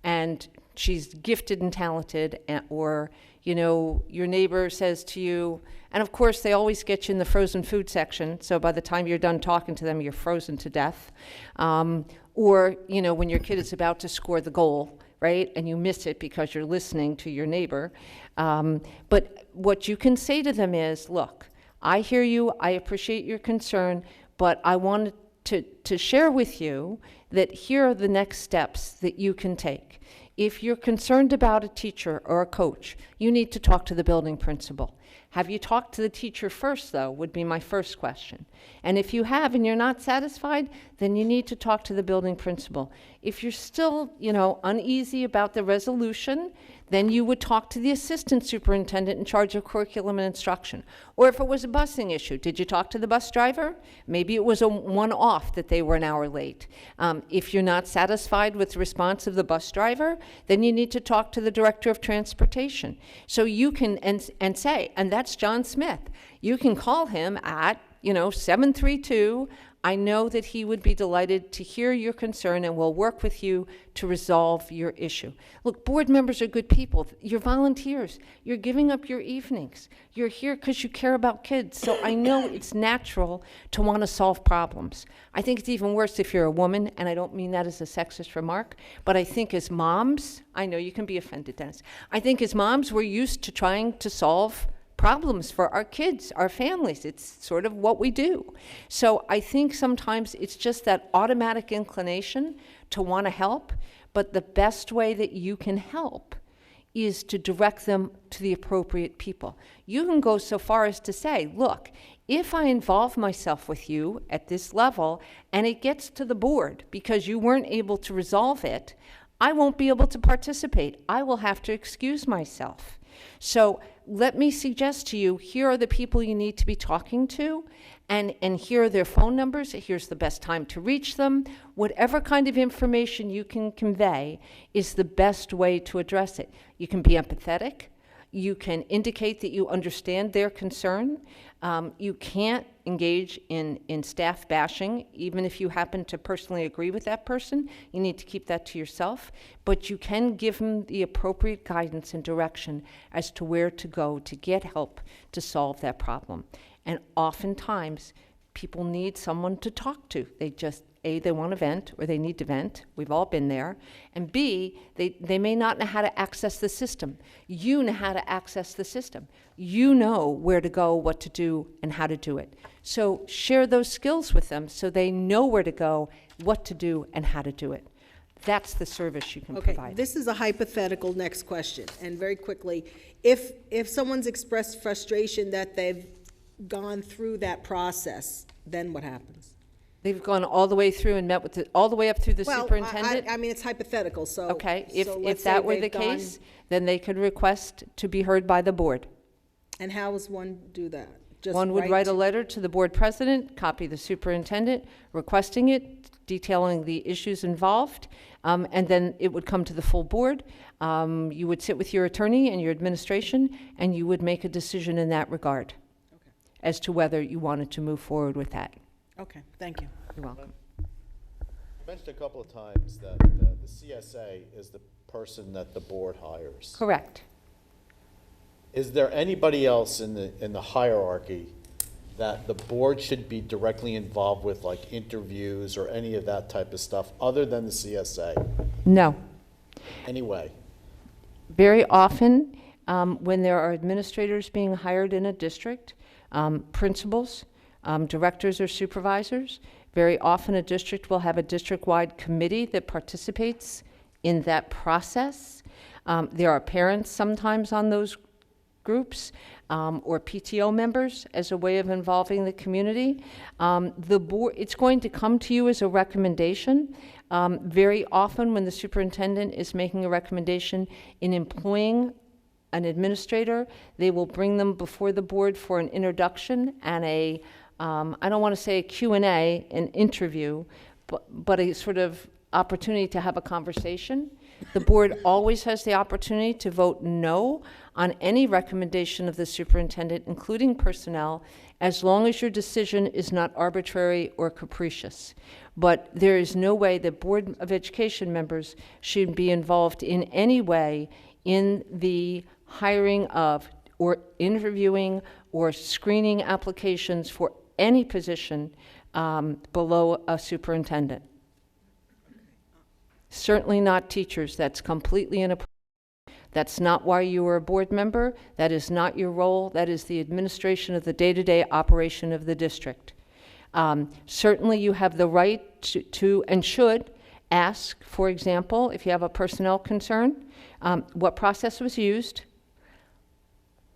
and she's gifted and talented, or, your neighbor says to you, and of course they always get you in the frozen food section, so by the time you're done talking to them, you're frozen to death. Or, when your kid is about to score the goal, right, and you miss it because you're listening to your neighbor. But what you can say to them is, look, I hear you, I appreciate your concern, but I wanted to share with you that here are the next steps that you can take. If you're concerned about a teacher or a coach, you need to talk to the building principal. Have you talked to the teacher first, though, would be my first question. And if you have and you're not satisfied, then you need to talk to the building principal. If you're still, uneasy about the resolution, then you would talk to the assistant superintendent in charge of curriculum and instruction. Or if it was a busing issue, did you talk to the bus driver? Maybe it was a one-off that they were an hour late. If you're not satisfied with the response of the bus driver, then you need to talk to the director of transportation. So you can, and say, and that's John Smith, you can call him at, 732. I know that he would be delighted to hear your concern and will work with you to resolve your issue. Look, board members are good people. You're volunteers. You're giving up your evenings. You're here because you care about kids. So I know it's natural to want to solve problems. I think it's even worse if you're a woman, and I don't mean that as a sexist remark, but I think as moms, I know you can be offended, Dennis. I think as moms, we're used to trying to solve problems for our kids, our families. It's sort of what we do. So I think sometimes it's just that automatic inclination to want to help, but the best way that you can help is to direct them to the appropriate people. You can go so far as to say, look, if I involve myself with you at this level and it gets to the board because you weren't able to resolve it, I won't be able to participate. I will have to excuse myself. So let me suggest to you, here are the people you need to be talking to, and here are their phone numbers. Here's the best time to reach them. Whatever kind of information you can convey is the best way to address it. You can be empathetic. You can indicate that you understand their concern. You can't engage in staff bashing, even if you happen to personally agree with that person. You need to keep that to yourself. But you can give them the appropriate guidance and direction as to where to go to get help to solve that problem. And oftentimes, people need someone to talk to. They just, A, they want to vent, or they need to vent. We've all been there. And B, they may not know how to access the system. You know how to access the system. You know where to go, what to do, and how to do it. So share those skills with them so they know where to go, what to do, and how to do it. That's the service you can provide. This is a hypothetical next question, and very quickly, if someone's expressed frustration that they've gone through that process, then what happens? They've gone all the way through and met with all the way up through the superintendent? I mean, it's hypothetical, so. Okay, so if let's that say were the they've gone- case, then they could request to be heard by the board. And how does one do that? Just One would write a to- letter to the board president, copy the superintendent, requesting it, detailing the issues involved, and then it would come to the full board. You would sit with your attorney and your administration, and you would make a decision in that regard as to whether you wanted to move forward with that. Okay, thank you. You're welcome. You mentioned a couple of times that the CSA is the person that the board hires. Correct. Is there anybody else in the hierarchy that the board should be directly involved with, like interviews or any of that type of stuff, other than the CSA? No. Anyway, Very often, when there are administrators being hired in a district, principals, directors or supervisors, very often a district will have a district-wide committee that participates in that process. There are parents sometimes on those groups, or PTO members as a way of involving the community. The board, it's going to come to you as a recommendation. Very often when the superintendent is making a recommendation in employing an administrator, they will bring them before the board for an introduction and a, I don't want to say a Q&A, an interview, but a sort of opportunity to have a conversation. The board always has the opportunity to vote no on any recommendation of the superintendent, including personnel, as long as your decision is not arbitrary or capricious. But there is no way that Board of Education members should be involved in any way in the hiring of or interviewing or screening applications for any position below a superintendent. Certainly not teachers. That's completely inappropriate. That's not why you are a board member. That is not your role. That is the administration of the day-to-day operation of the district. Certainly you have the right to and should Ask, for example, if you have a personnel concern, what process was used,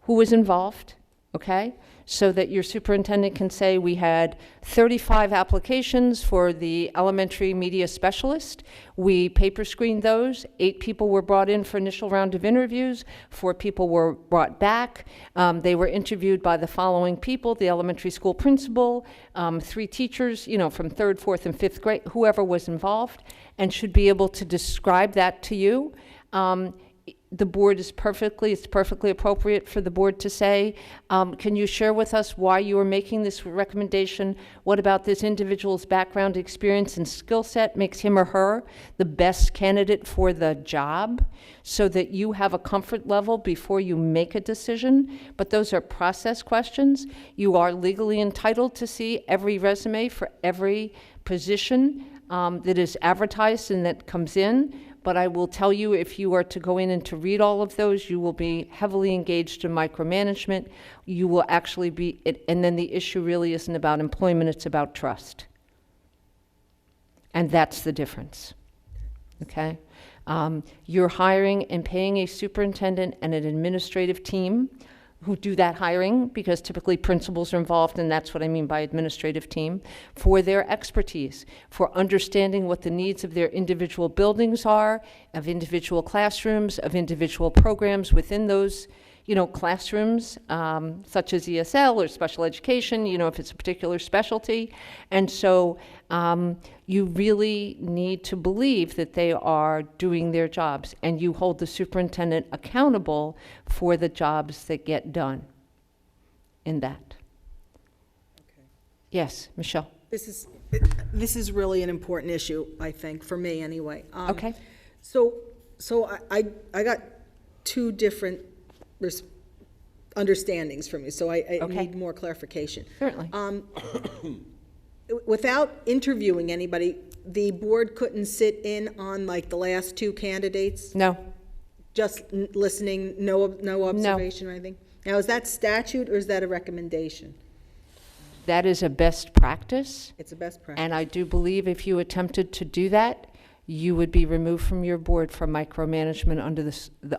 who was involved, okay? So that your superintendent can say, we had 35 applications for the elementary media specialist. We paper screened those. 8 people were brought in for initial round of interviews. 4 people were brought back. They were interviewed by the following people: the elementary school principal, 3 teachers, from 3rd, 4th, and 5th grade, whoever was involved, and should be able to describe that to you. The board it's perfectly appropriate for the board to say, can you share with us why you are making this recommendation? What about this individual's background, experience, and skill set makes him or her the best candidate for the job, so that you have a comfort level before you make a decision? But those are process questions. You are legally entitled to see every resume for every position that is advertised and that comes in. But I will tell you, if you are to go in and to read all of those, you will be heavily engaged in micromanagement. You will actually be, and then the issue really isn't about employment, it's about trust. And that's the difference, okay? You're hiring and paying a superintendent and an administrative team who do that hiring, because typically principals are involved, and that's what I mean by administrative team, for their expertise, for understanding what the needs of their individual buildings are, of individual classrooms, of individual programs within those, classrooms, such as ESL or special education, if it's a particular specialty. And so you really need to believe that they are doing their jobs, and you hold the superintendent accountable for the jobs that get done in that. Okay. Yes, Michelle. This is really an important issue, I think, for me anyway. Okay. So I got 2 different understandings from you, so I Okay. need more clarification. Certainly. Without interviewing anybody, the board couldn't sit in on like the last 2 candidates? No. Just listening, no observation or anything? Now, is that statute or is that a recommendation? That is a best practice. It's a best practice. And I do believe if you attempted to do that, you would be removed from your board for micromanagement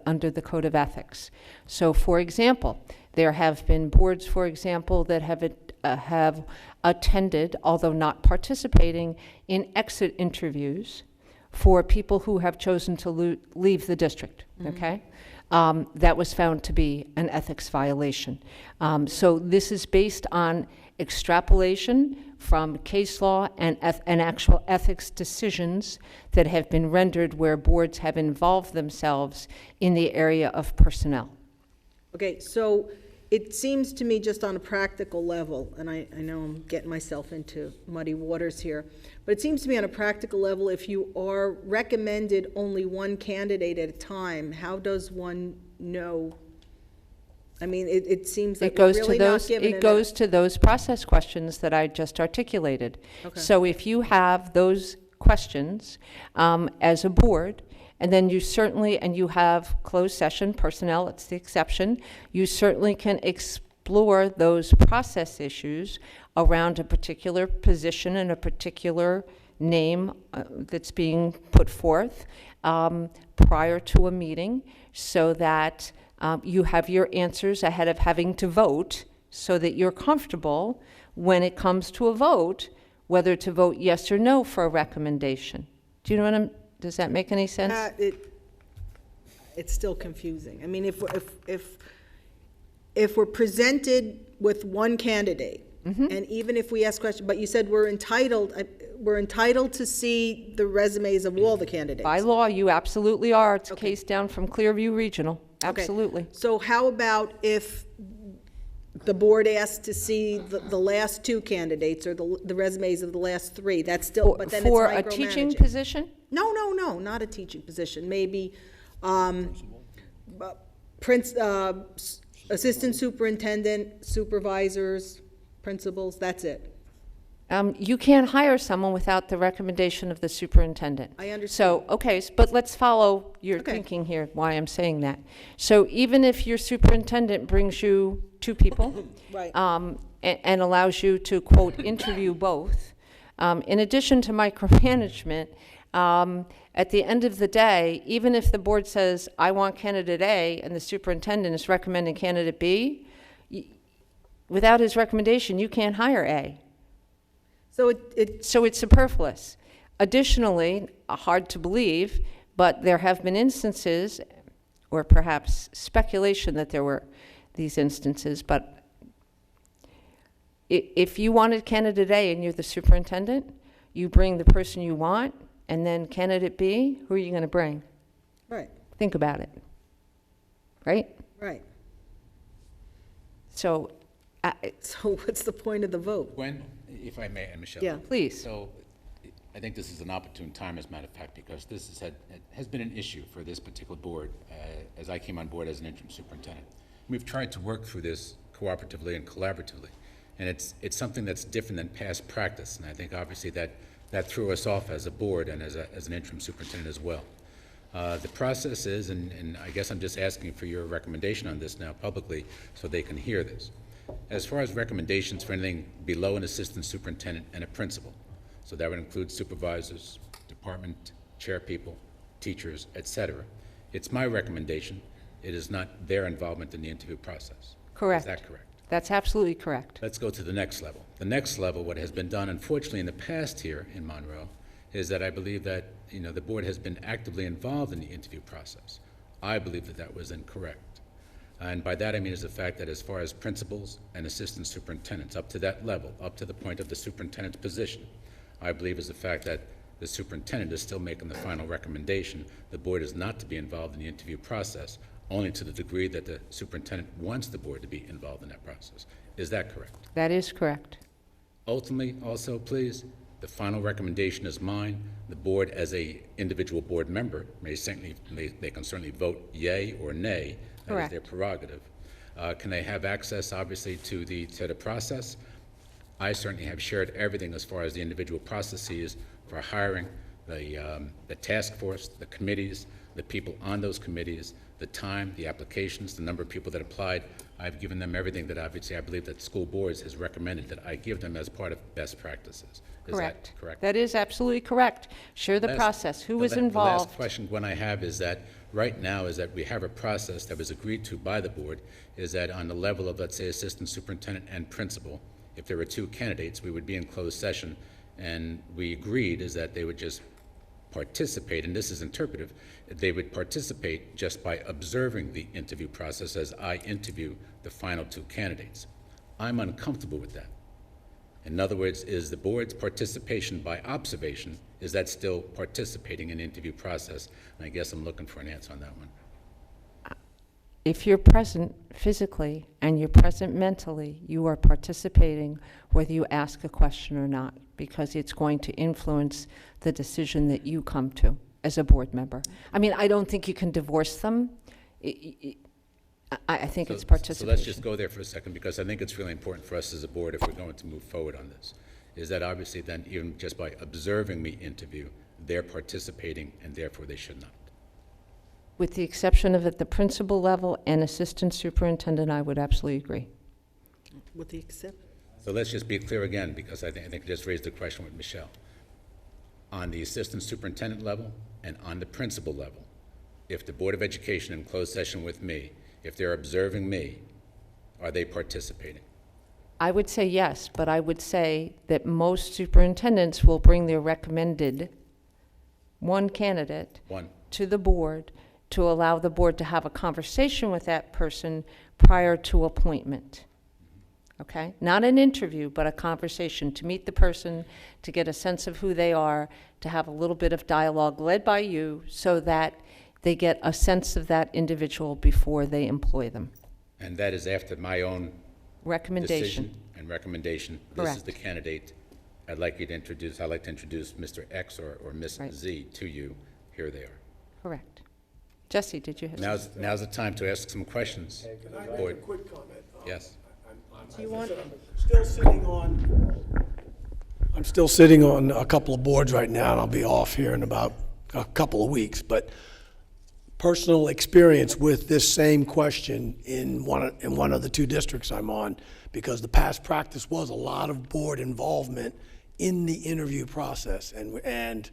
under the Code of Ethics. So, for example, there have been boards, for example, that have attended, although not participating, in exit interviews for people who have chosen to leave the district, okay? That was found to be an ethics violation. So this is based on extrapolation from case law and actual ethics decisions that have been rendered where boards have involved themselves in the area of personnel. Okay, so it seems to me, just on a practical level, and I know I'm getting myself into muddy waters here, but it seems to me on a practical level, if you are recommended only one candidate at a time, how does one know? I mean, it seems like we're really not given It goes to those process questions that I just articulated. Okay. So if you have those questions as a board, and then you certainly, and you have closed session personnel, it's the exception, you certainly can explore those process issues around a particular position and a particular name that's being put forth prior to a meeting, so that you have your answers ahead of having to vote, so that you're comfortable when it comes to a vote, whether to vote yes or no for a recommendation. Do you know what does that make any sense? It's still confusing. I mean, if we're presented with one candidate, and even if we ask questions, but you said we're entitled to see the resumes of all the candidates. By law, you absolutely are. It's a Okay. case down from Clearview Regional. Absolutely. Okay. So how about if the board asked to see the last 2 candidates, or the resumes of the last 3? That's still, but then it's For micromanaging. a teaching position? No, not a teaching position. Maybe assistant superintendent, supervisors, principals, that's it. You can't hire someone without the recommendation of the superintendent. I understand. So, okay, but let's follow your Okay. thinking here, why I'm saying that. So even if your superintendent brings you 2 people, Right. and allows you to, quote, interview both, In addition to micromanagement, at the end of the day, even if the board says, I want candidate A, and the superintendent is recommending candidate B, without his recommendation, you can't hire A. So So it's superfluous. Additionally, hard to believe, but there have been instances, or perhaps speculation that there were these instances, but if you wanted candidate A and you're the superintendent, you bring the person you want, and then candidate B, who are you going to bring? right, Think about it. Right? right. So, So what's the point of the vote? Gwen, if I may, and Michelle. Yeah. please. So I think this is an opportune time, as a matter of fact, because this has been an issue for this particular board as I came on board as an interim superintendent. We've tried to work through this cooperatively and collaboratively, and it's something that's different than past practice, and I think obviously that threw us off as a board and as an interim superintendent as well. The process is, and I guess I'm just asking for your recommendation on this now publicly so they can hear this. As far as recommendations for anything below an assistant superintendent and a principal, so that would include supervisors, department chair people, teachers, etc. It's my recommendation. It is not their involvement in the interview process. Correct. Is that correct? That's absolutely correct. Let's go to the next level. The next level, what has been done, unfortunately, in the past here in Monroe, is that I believe that the board has been actively involved in the interview process. I believe that was incorrect. And by that I mean is the fact that as far as principals and assistant superintendents, up to that level, up to the point of the superintendent's position, I believe is the fact that the superintendent is still making the final recommendation. The board is not to be involved in the interview process, only to the degree that the superintendent wants the board to be involved in that process. Is that correct? That is correct. Ultimately, also, please, the final recommendation is mine. The board, as a individual board member, they can certainly vote yay or nay. That is their Correct. prerogative. Can they have access, obviously, to the process? I certainly have shared everything as far as the individual processes for hiring, the task force, the committees, the people on those committees, the time, the applications, the number of people that applied. I've given them everything that obviously I believe that school boards has recommended that I give them as part of best practices. Is Correct. that correct? That is absolutely correct. Share the Last- process. Who the was la- The involved? last question, Gwen, I have is that right now is that we have a process that was agreed to by the board, is that on the level of, let's say, assistant superintendent and principal, if there were two candidates, we would be in closed session, and we agreed is that they would just participate, and this is interpretive, they would participate just by observing the interview process as I interview the final two candidates. I'm uncomfortable with that. In other words, is the board's participation by observation, is that still participating in the interview process? And I guess I'm looking for an answer on that one. If you're present physically and you're present mentally, you are participating whether you ask a question or not, because it's going to influence the decision that you come to as a board member. I mean, I don't think you can divorce them. I think it's participation. So let's just go there for a second, because I think it's really important for us as a board, if we're going to move forward on this, is that obviously then even just by observing me interview, they're participating, and therefore they should not. With the exception of at the principal level and assistant superintendent, I would absolutely agree. With the exception. So let's just be clear again, because I think I just raised the question with Michelle. On the assistant superintendent level and on the principal level, if the Board of Education in closed session with me, if they're observing me, are they participating? I would say yes, but I would say that most superintendents will bring their recommended one candidate One. to the board to allow the board to have a conversation with that person prior to appointment. Okay? Not an interview, but a conversation to meet the person, to get a sense of who they are, to have a little bit of dialogue led by you so that they get a sense of that individual before they employ them. And that is after my own Recommendation. decision and recommendation. This is Correct. the candidate I'd like you to introduce. I'd like to introduce Mr. X or Miss Right. Z to you. Here they are. Correct. Jesse, did you have something? Now's the time to ask some questions. Can I Board. make a quick comment? Yes. I'm still sitting on a couple of boards right now, and I'll be off here in about a couple of weeks, but personal experience with this same question in one of the two districts I'm on, because the past practice was a lot of board involvement in the interview process, and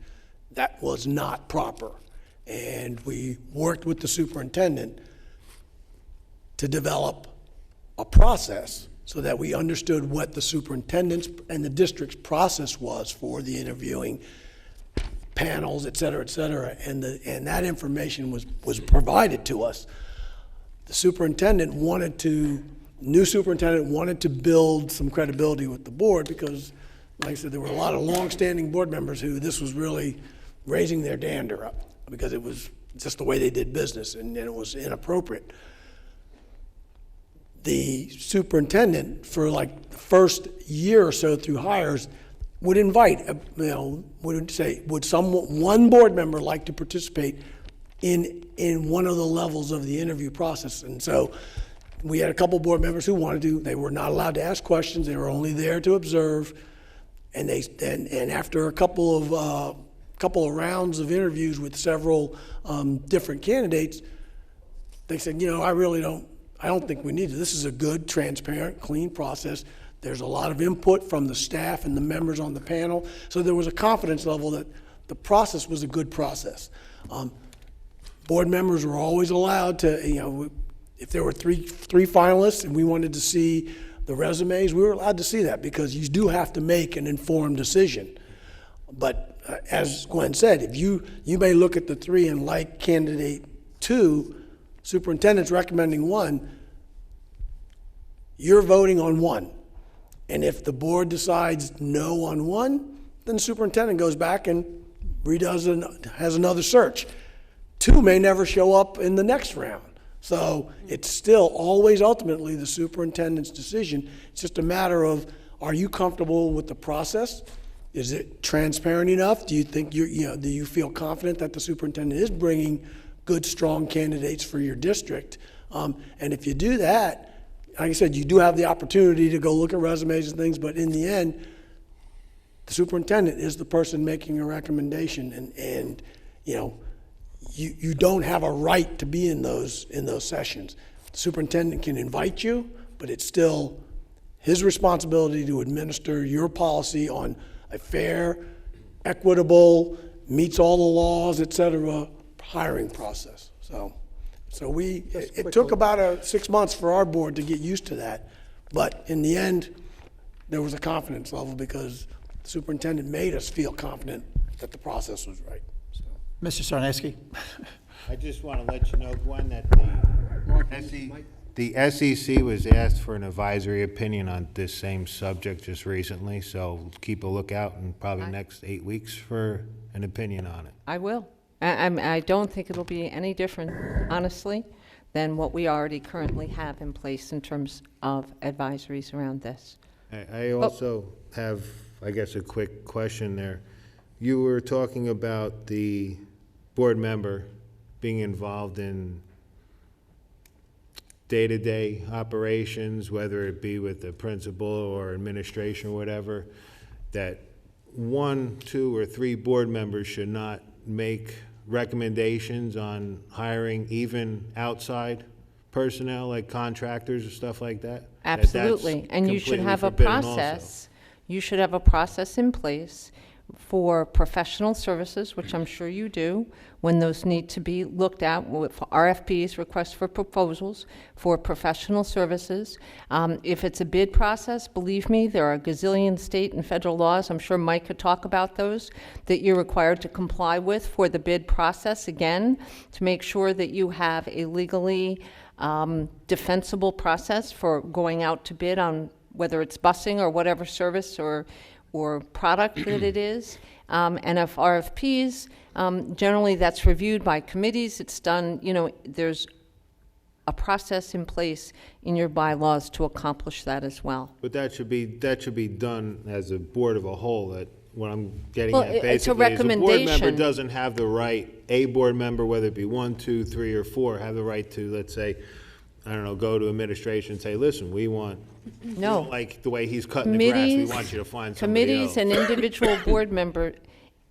that was not proper. And we worked with the superintendent to develop a process so that we understood what the superintendent's and the district's process was for the interviewing panels, et cetera, and that information was provided to us. The new superintendent wanted to build some credibility with the board because, like I said, there were a lot of longstanding board members who this was really raising their dander up because it was just the way they did business and it was inappropriate. The superintendent, for like the first year or so through hires, would invite, would say, would one board member like to participate in one of the levels of the interview process? And so we had a couple board members who wanted to. They were not allowed to ask questions. They were only there to observe. And after a couple of rounds of interviews with several different candidates, they said, I don't think we need it. This is a good, transparent, clean process. There's a lot of input from the staff and the members on the panel. So there was a confidence level that the process was a good process. Board members were always allowed to, if there were three finalists and we wanted to see the resumes, we were allowed to see that because you do have to make an informed decision. But as Gwen said, if you may look at the three and like candidate two, superintendent's recommending one, you're voting on one. And if the board decides no on one, then the superintendent goes back and has another search. Two may never show up in the next round. So it's still always ultimately the superintendent's decision. It's just a matter of, are you comfortable with the process? Is it transparent enough? Do you think do you feel confident that the superintendent is bringing good, strong candidates for your district? And if you do that, like I said, you do have the opportunity to go look at resumes and things, but in the end, the superintendent is the person making a recommendation, and you don't have a right to be in those sessions. The superintendent can invite you, but it's still his responsibility to administer your policy on a fair, equitable, meets all the laws, et cetera, hiring process. So it took about 6 months for our board to get used to that, but in the end, there was a confidence level because the superintendent made us feel confident that the process was right. So. Mr. Sarneski? I just want to let you know, Gwen, that the SEC was asked for an advisory opinion on this same subject just recently, so keep a lookout in probably next 8 weeks for an opinion on it. I will. I don't think it'll be any different, honestly, than what we already currently have in place in terms of advisories around this. I also have, I guess, a quick question there. You were talking about the board member being involved in day-to-day operations, whether it be with the principal or administration or whatever, that 1, 2, or 3 board members should not make recommendations on hiring even outside personnel, like contractors or stuff like that? Absolutely. And you should have a process. You should have a process in place for professional services, which I'm sure you do, when those need to be looked at with RFPs, requests for proposals, for professional services. If it's a bid process, believe me, there are a gazillion state and federal laws, I'm sure Mike could talk about those, that you're required to comply with for the bid process, again, to make sure that you have a legally defensible process for going out to bid on whether it's busing or whatever service or product that it is. And if RFPs, generally that's reviewed by committees. It's done, there's a process in place in your bylaws to accomplish that as well. But that should be done as a board of a whole. That what I'm getting Well, at it's a basically is a board recommendation. member doesn't have the right, a board member, whether it be 1, 2, 3, or 4, have the right to, let's say, I don't know, go to administration and say, listen, we don't like the way he's cutting the grass, we want you to find somebody else. Committees and individual board member,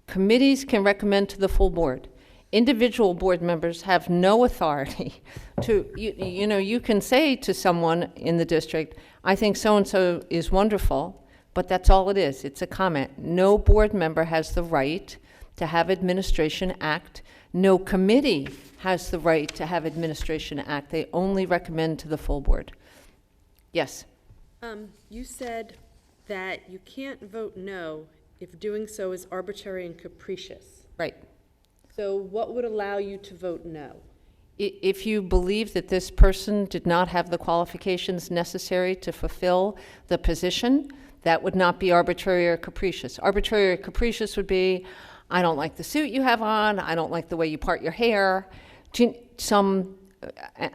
committees can recommend to the full board. Individual board members have no authority to, you can say to someone in the district, I think so-and-so is wonderful, But that's all it is. It's a comment. No board member has the right to have administration act. No committee has the right to have administration act. They only recommend to the full board. Yes? You said that you can't vote no if doing so is arbitrary and capricious. Right. So what would allow you to vote no? If you believe that this person did not have the qualifications necessary to fulfill the position, that would not be arbitrary or capricious. Arbitrary or capricious would be, I don't like the suit you have on, I don't like the way you part your hair. And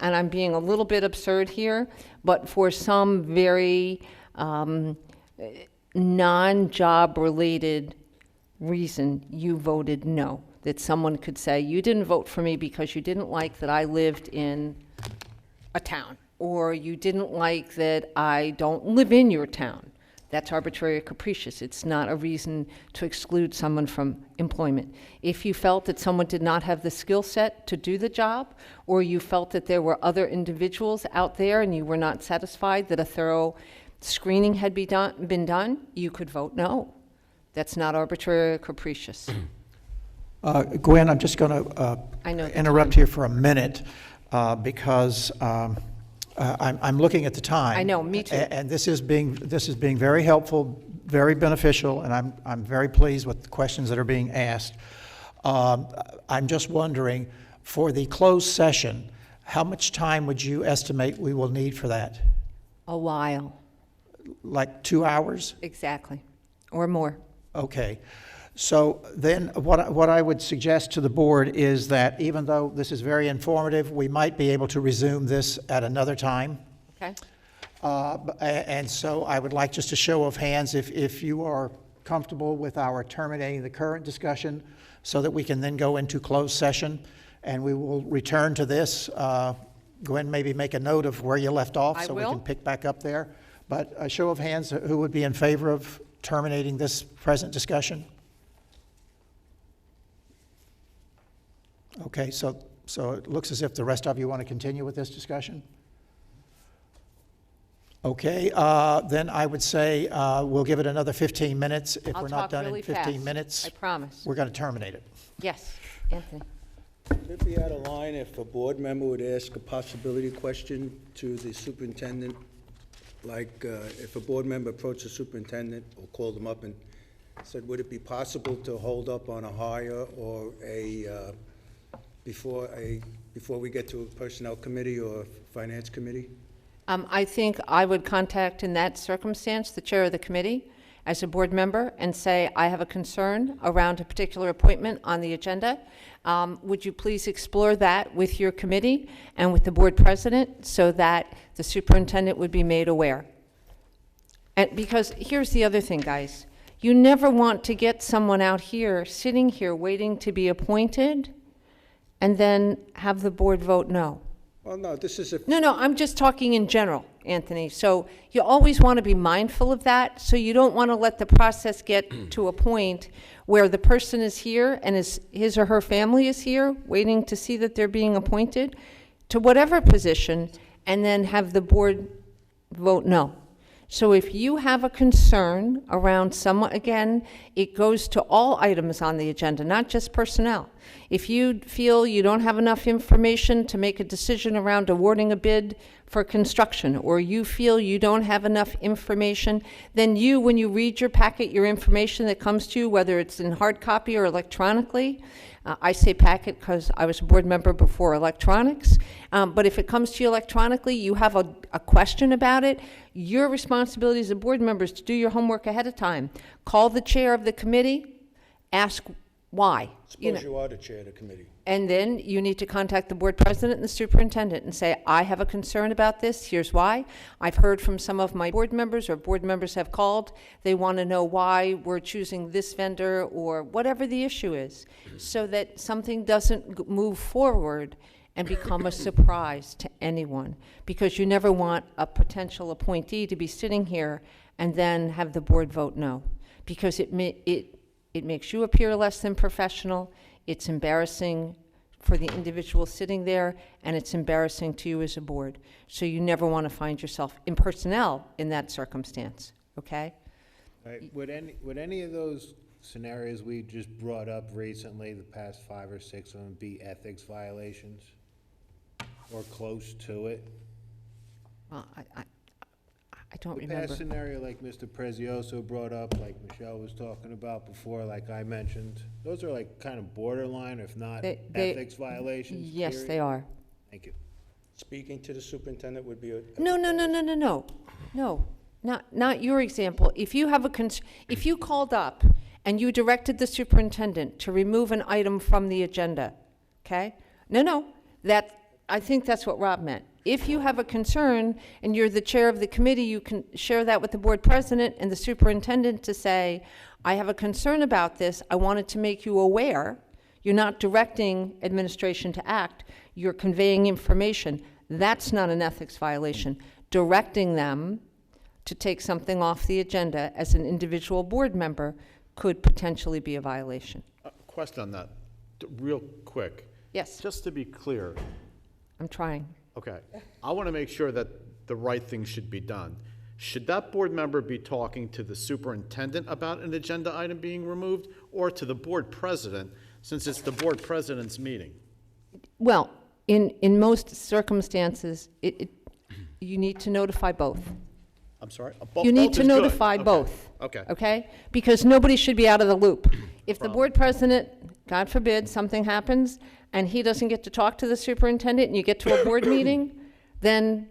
I'm being a little bit absurd here, but for some very non-job related reason, you voted no. That someone could say, you didn't vote for me because you didn't like that I lived in a town, or you didn't like that I don't live in your town. That's arbitrary or capricious. It's not a reason to exclude someone from employment. If you felt that someone did not have the skill set to do the job, or you felt that there were other individuals out there and you were not satisfied that a thorough screening had been done, you could vote no. That's not arbitrary or capricious. Gwen, I'm just going to interrupt here for a minute because I'm looking at the time. I know, me too. And this is being very helpful, very beneficial, and I'm very pleased with the questions that are being asked. I'm just wondering, for the closed session, how much time would you estimate we will need for that? A while. Like 2 hours? Exactly, or more. Okay. So then what I would suggest to the board is that even though this is very informative, we might be able to resume this at another time. Okay. And so I would like just a show of hands if you are comfortable with our terminating the current discussion so that we can then go into closed session and we will return to this. Gwen, maybe make a note of where you left off so we can pick back up there. But a show of hands, who would be in favor of terminating this present discussion? Okay, so it looks as if the rest of you want to continue with this discussion? Okay, then I would say we'll give it another 15 minutes. If we're not done in 15 minutes, I promise. we're going to terminate it. Yes, Anthony. Would it be out of line if a board member would ask a possibility question to the superintendent? Like if a board member approached the superintendent or called him up and said, would it be possible to hold up on a hire or before we get to a personnel committee or finance committee? I think I would contact, in that circumstance, the chair of the committee as a board member and say, I have a concern around a particular appointment on the agenda. Would you please explore that with your committee and with the board president so that the superintendent would be made aware? And because here's the other thing, guys. You never want to get someone out here, sitting here, waiting to be appointed and then have the board vote no. Well, no, this is a... No, I'm just talking in general, Anthony. So you always want to be mindful of that. So you don't want to let the process get to a point where the person is here and his or her family is here waiting to see that they're being appointed to whatever position and then have the board vote no. So if you have a concern around someone, again, it goes to all items on the agenda, not just personnel. If you feel you don't have enough information to make a decision around awarding a bid for construction, or you feel you don't have enough information, then you, when you read your packet, your information that comes to you, whether it's in hard copy or electronically, I say packet because I was a board member before electronics, but if it comes to you electronically, you have a question about it, your responsibility as a board member is to do your homework ahead of time. Call the chair of the committee, ask why. Suppose you are the chair of the committee. And then you need to contact the board president and the superintendent and say, I have a concern about this, here's why. I've heard from some of my board members, or board members have called, they want to know why we're choosing this vendor, or whatever the issue is, so that something doesn't move forward and become a surprise to anyone. Because you never want a potential appointee to be sitting here and then have the board vote no. Because it makes you appear less than professional, it's embarrassing for the individual sitting there, and it's embarrassing to you as a board. So you never want to find yourself in personnel in that circumstance, okay? Right, would any of those scenarios we just brought up recently, the past 5 or 6 of them, be ethics violations? Or close to it? Well, I don't The remember. past scenario like Mr. Prezioso brought up, like Michelle was talking about before, like I mentioned, those are like kind of borderline, if not They- ethics violations, Yes, they period? are. Thank you. Speaking to the superintendent would be a... No, no, no, no, no, no. No, not your example. If you have if you called up and you directed the superintendent to remove an item from the agenda, okay? No, I think that's what Rob meant. If you have a concern and you're the chair of the committee, you can share that with the board president and the superintendent to say, I have a concern about this. I wanted to make you aware. You're not directing administration to act. You're conveying information. That's not an ethics violation. Directing them to take something off the agenda as an individual board member could potentially be a violation. Question on that, real quick. Yes, Just to be clear, I'm trying. okay, I want to make sure that the right thing should be done. Should that board member be talking to the superintendent about an agenda item being removed, or to the board president, since it's the board president's meeting? Well, in most circumstances, you need to notify both. I'm sorry? You need Both to is good. notify Okay. both. Okay. Okay? Because nobody should be out of the loop. If the board president, God forbid, something happens, and he doesn't get to talk to the superintendent, and you get to a board meeting, then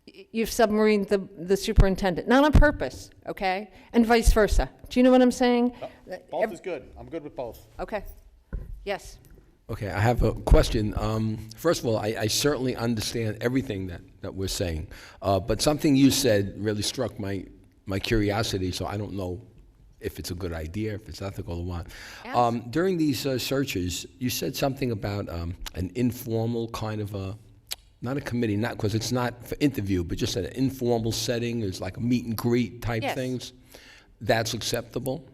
you've submarined the superintendent, not on purpose, okay? And vice versa. Do you know what I'm saying? Both is good. I'm good with both. Okay. Yes. Okay, I have a question. First of all, I certainly understand everything that we're saying, but something you said really struck my curiosity, so I don't know if it's a good idea, if it's ethical or what. During these searches, you said something about an informal kind of not a committee, not because it's not for interview, but just an informal setting, it's like a meet and greet type Yes. things. That's acceptable?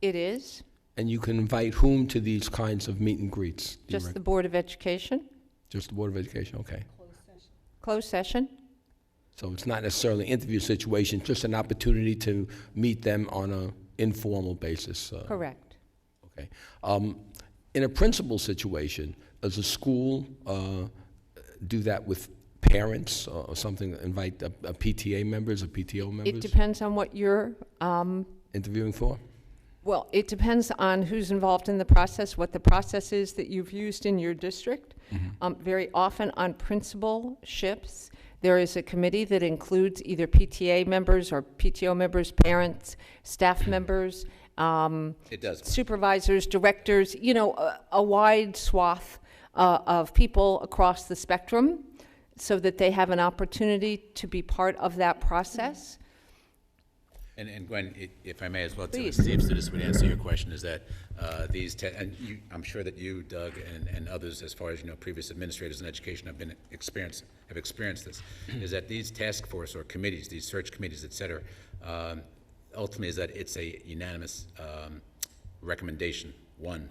It is. And you can invite whom to these kinds of meet and greets? Do you Just the Board of Education, Just the Board of Education, okay. closed session. So it's not necessarily an interview situation, just an opportunity to meet them on an informal basis. Correct. Okay. In a principal situation, does a school do that with parents or something, invite a PTA members or PTO members? It depends on what you're, Interviewing for? well, it depends on who's involved in the process, what the process is that you've used in your district. Very often on principalships, there is a committee that includes either PTA members or PTO members, parents, staff members, It does. supervisors, directors, a wide swath of people across the spectrum so that they have an opportunity to be part of that process. And Gwen, if I may as well, to Please. Steve, so this would answer your question, is that I'm sure that you, Doug, and others, as far as you know, previous administrators in education have experienced this, is that these task force or committees, these search committees, et cetera, ultimately is that it's a unanimous recommendation, one,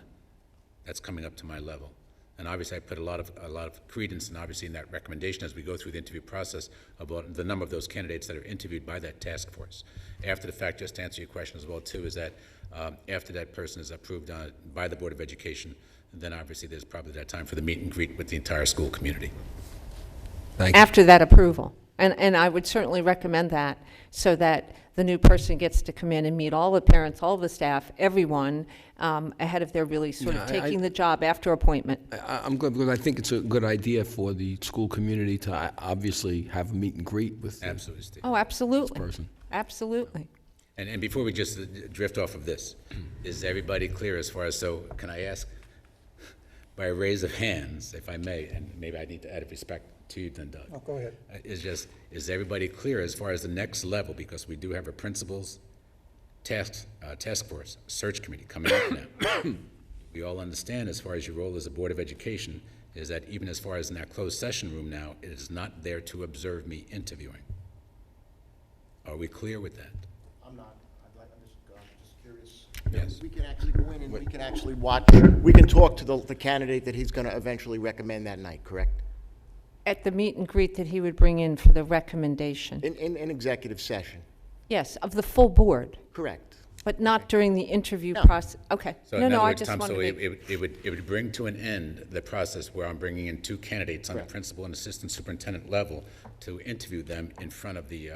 that's coming up to my level. And obviously, I put a lot of credence, and obviously in that recommendation as we go through the interview process about the number of those candidates that are interviewed by that task force. After the fact, just to answer your question as well too, is that after that person is approved by the Board of Education, then obviously there's probably that time for the meet and greet with the entire school community. Thank you. After that approval. And I would certainly recommend that, so that the new person gets to come in and meet all the parents, all the staff, everyone, ahead of their really sort of Yeah, taking the job after appointment. I'm glad, because I think it's a good idea for the school community to obviously have a meet and greet with Absolutely, Steve. Oh, absolutely. person. Absolutely. And before we just drift off of this, is everybody clear as far as, so can I ask, by a raise of hands, if I may, and maybe I need to add respect to you then, Doug. Oh, go ahead. Is everybody clear as far as the next level, because we do have a principals task force, search committee coming up now. We all understand as far as your role as a Board of Education is that even as far as in that closed session room now, it is not there to observe me interviewing. Are we clear with that? I'm not. I'm just curious. Yes. We can actually go in and we can actually watch, we can talk to the candidate that he's going to eventually recommend that night, correct? At the meet and greet that he would bring in for the recommendation. In executive session. Yes, of the full board, Correct. but not during the interview No. process. Okay. So No, in no, other I words, just Tom, wanted so to it make, it would bring to an end the process where I'm bringing in two candidates on the Correct. principal and assistant superintendent level to interview them in front of the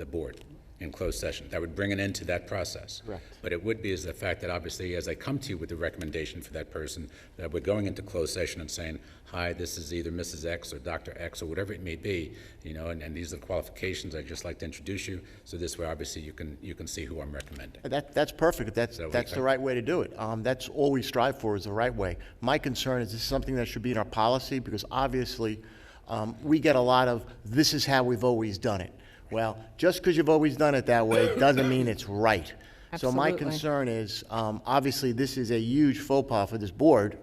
board in closed session. That would bring an end to that process. Correct. But it would be as the fact that obviously, as I come to you with the recommendation for that person, that we're going into closed session and saying, hi, this is either Mrs. X or Dr. X or whatever it may be, and these are the qualifications. I'd just like to introduce you. So this way, obviously, you can see who I'm recommending. That's perfect. That's So the right way to do it. That's all we strive for, is the right way. My concern is this is something that should be in our policy, because obviously we get a lot of, this is how we've always done it. Well, just because you've always done it that way doesn't mean it's right. So my Absolutely. concern is, obviously, this is a huge faux pas for this board,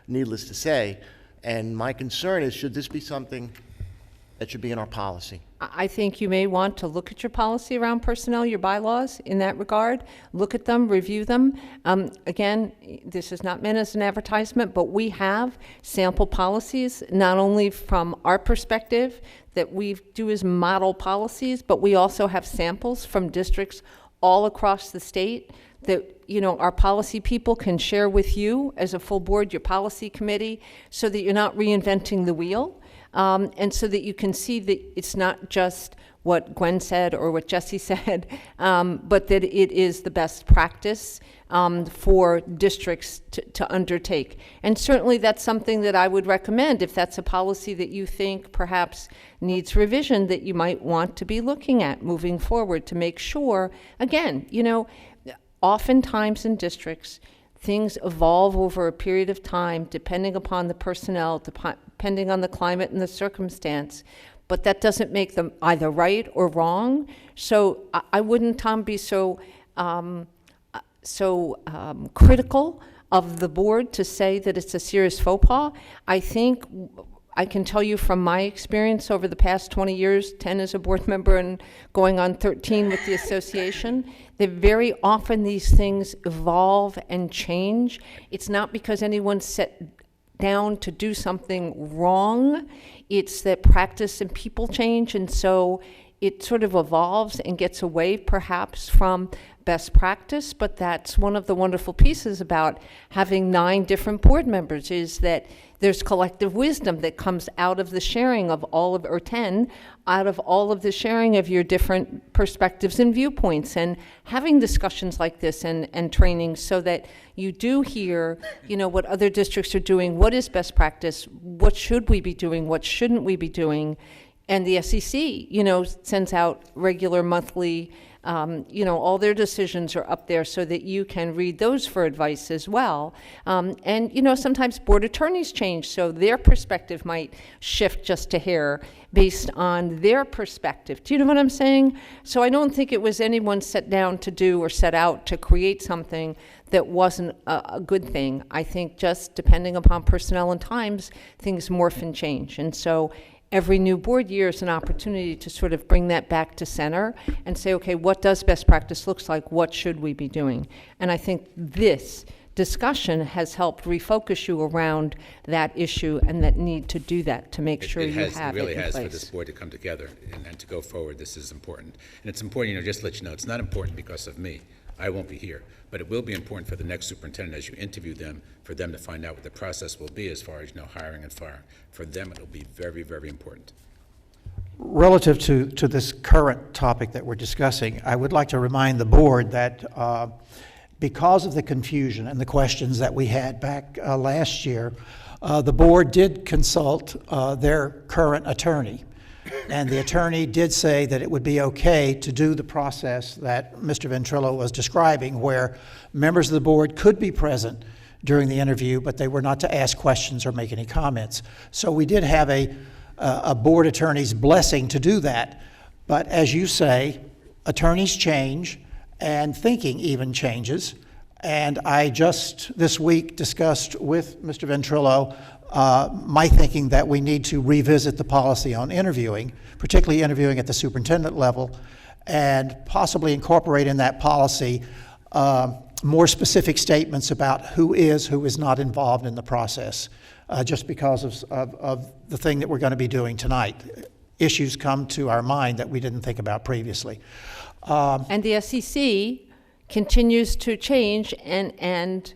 needless to say, and my concern is, should this be something that should be in our policy? I think you may want to look at your policy around personnel, your bylaws in that regard. Look at them, review them. Again, this is not meant as an advertisement, but we have sample policies, not only from our perspective that we do as model policies, but we also have samples from districts all across the state that, our policy people can share with you as a full board, your policy committee, so that you're not reinventing the wheel. And so that you can see that it's not just what Gwen said or what Jesse said, but that it is the best practice for districts to undertake. And certainly that's something that I would recommend, if that's a policy that you think perhaps needs revision, that you might want to be looking at moving forward to make sure, again, oftentimes in districts, things evolve over a period of time, depending upon the personnel, depending on the climate and the circumstance, but that doesn't make them either right or wrong. So I wouldn't, Tom, be so critical of the board to say that it's a serious faux pas. I think I can tell you from my experience over the past 20 years, 10 as a board member and going on 13 with the association, that very often these things evolve and change. It's not because anyone's set down to do something wrong. It's that practice and people change, and so it sort of evolves and gets away perhaps from best practice. But that's one of the wonderful pieces about having 9 different board members, is that there's collective wisdom that comes out of the sharing of or 10, out of all of the sharing of your different perspectives and viewpoints, and having discussions like this and training, so that you do hear, what other districts are doing, what is best practice, what should we be doing, what shouldn't we be doing. And the SEC, sends out regular monthly, all their decisions are up there so that you can read those for advice as well. And, sometimes board attorneys change, so their perspective might shift just a hair based on their perspective. Do you know what I'm saying? So I don't think it was anyone set down to do or set out to create something that wasn't a good thing. I think just depending upon personnel and times, things morph and change. And so every new board year is an opportunity to sort of bring that back to center and say, okay, what does best practice looks like? What should we be doing? And I think this discussion has helped refocus you around that issue and that need to do that, to make sure you have it in place. It really has for this board to come together and to go forward. This is important. And it's important, just to let you know, it's not important because of me. I won't be here. But it will be important for the next superintendent, as you interview them, for them to find out what the process will be as far as, hiring and firing. For them, it'll be very, very important. Relative to this current topic that we're discussing, I would like to remind the board that because of the confusion and the questions that we had back last year, the board did consult their current attorney. And the attorney did say that it would be okay to do the process that Mr. Ventrilo was describing, where members of the board could be present during the interview, but they were not to ask questions or make any comments. So we did have a board attorney's blessing to do that. But as you say, attorneys change and thinking even changes. And I just this week discussed with Mr. Ventrilo my thinking that we need to revisit the policy on interviewing, particularly interviewing at the superintendent level, and possibly incorporate in that policy more specific statements about who is not involved in the process, just because of the thing that we're going to be doing tonight. Issues come to our mind that we didn't think about previously. And the SEC continues to change, and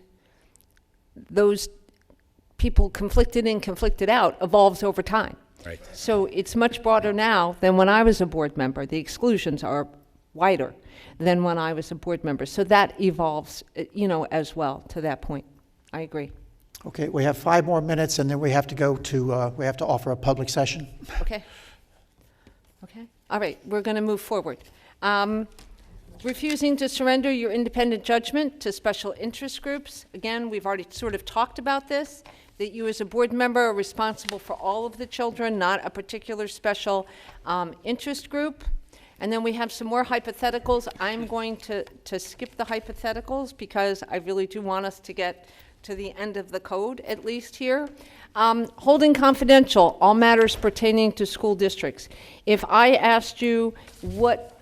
those people conflicted in, conflicted out evolves over time. Right. So it's much broader now than when I was a board member. The exclusions are wider than when I was a board member. So that evolves, as well to that point. I agree. Okay, we have 5 more minutes, and then we have to go to, we have to offer a public session. Okay. Okay. All right, we're going to move forward. Refusing to surrender your independent judgment to special interest groups. Again, we've already sort of talked about this, that you as a board member are responsible for all of the children, not a particular special interest group. And then we have some more hypotheticals. I'm going to skip the hypotheticals because I really do want us to get to the end of the code, at least here. Holding confidential all matters pertaining to school districts. If I asked you what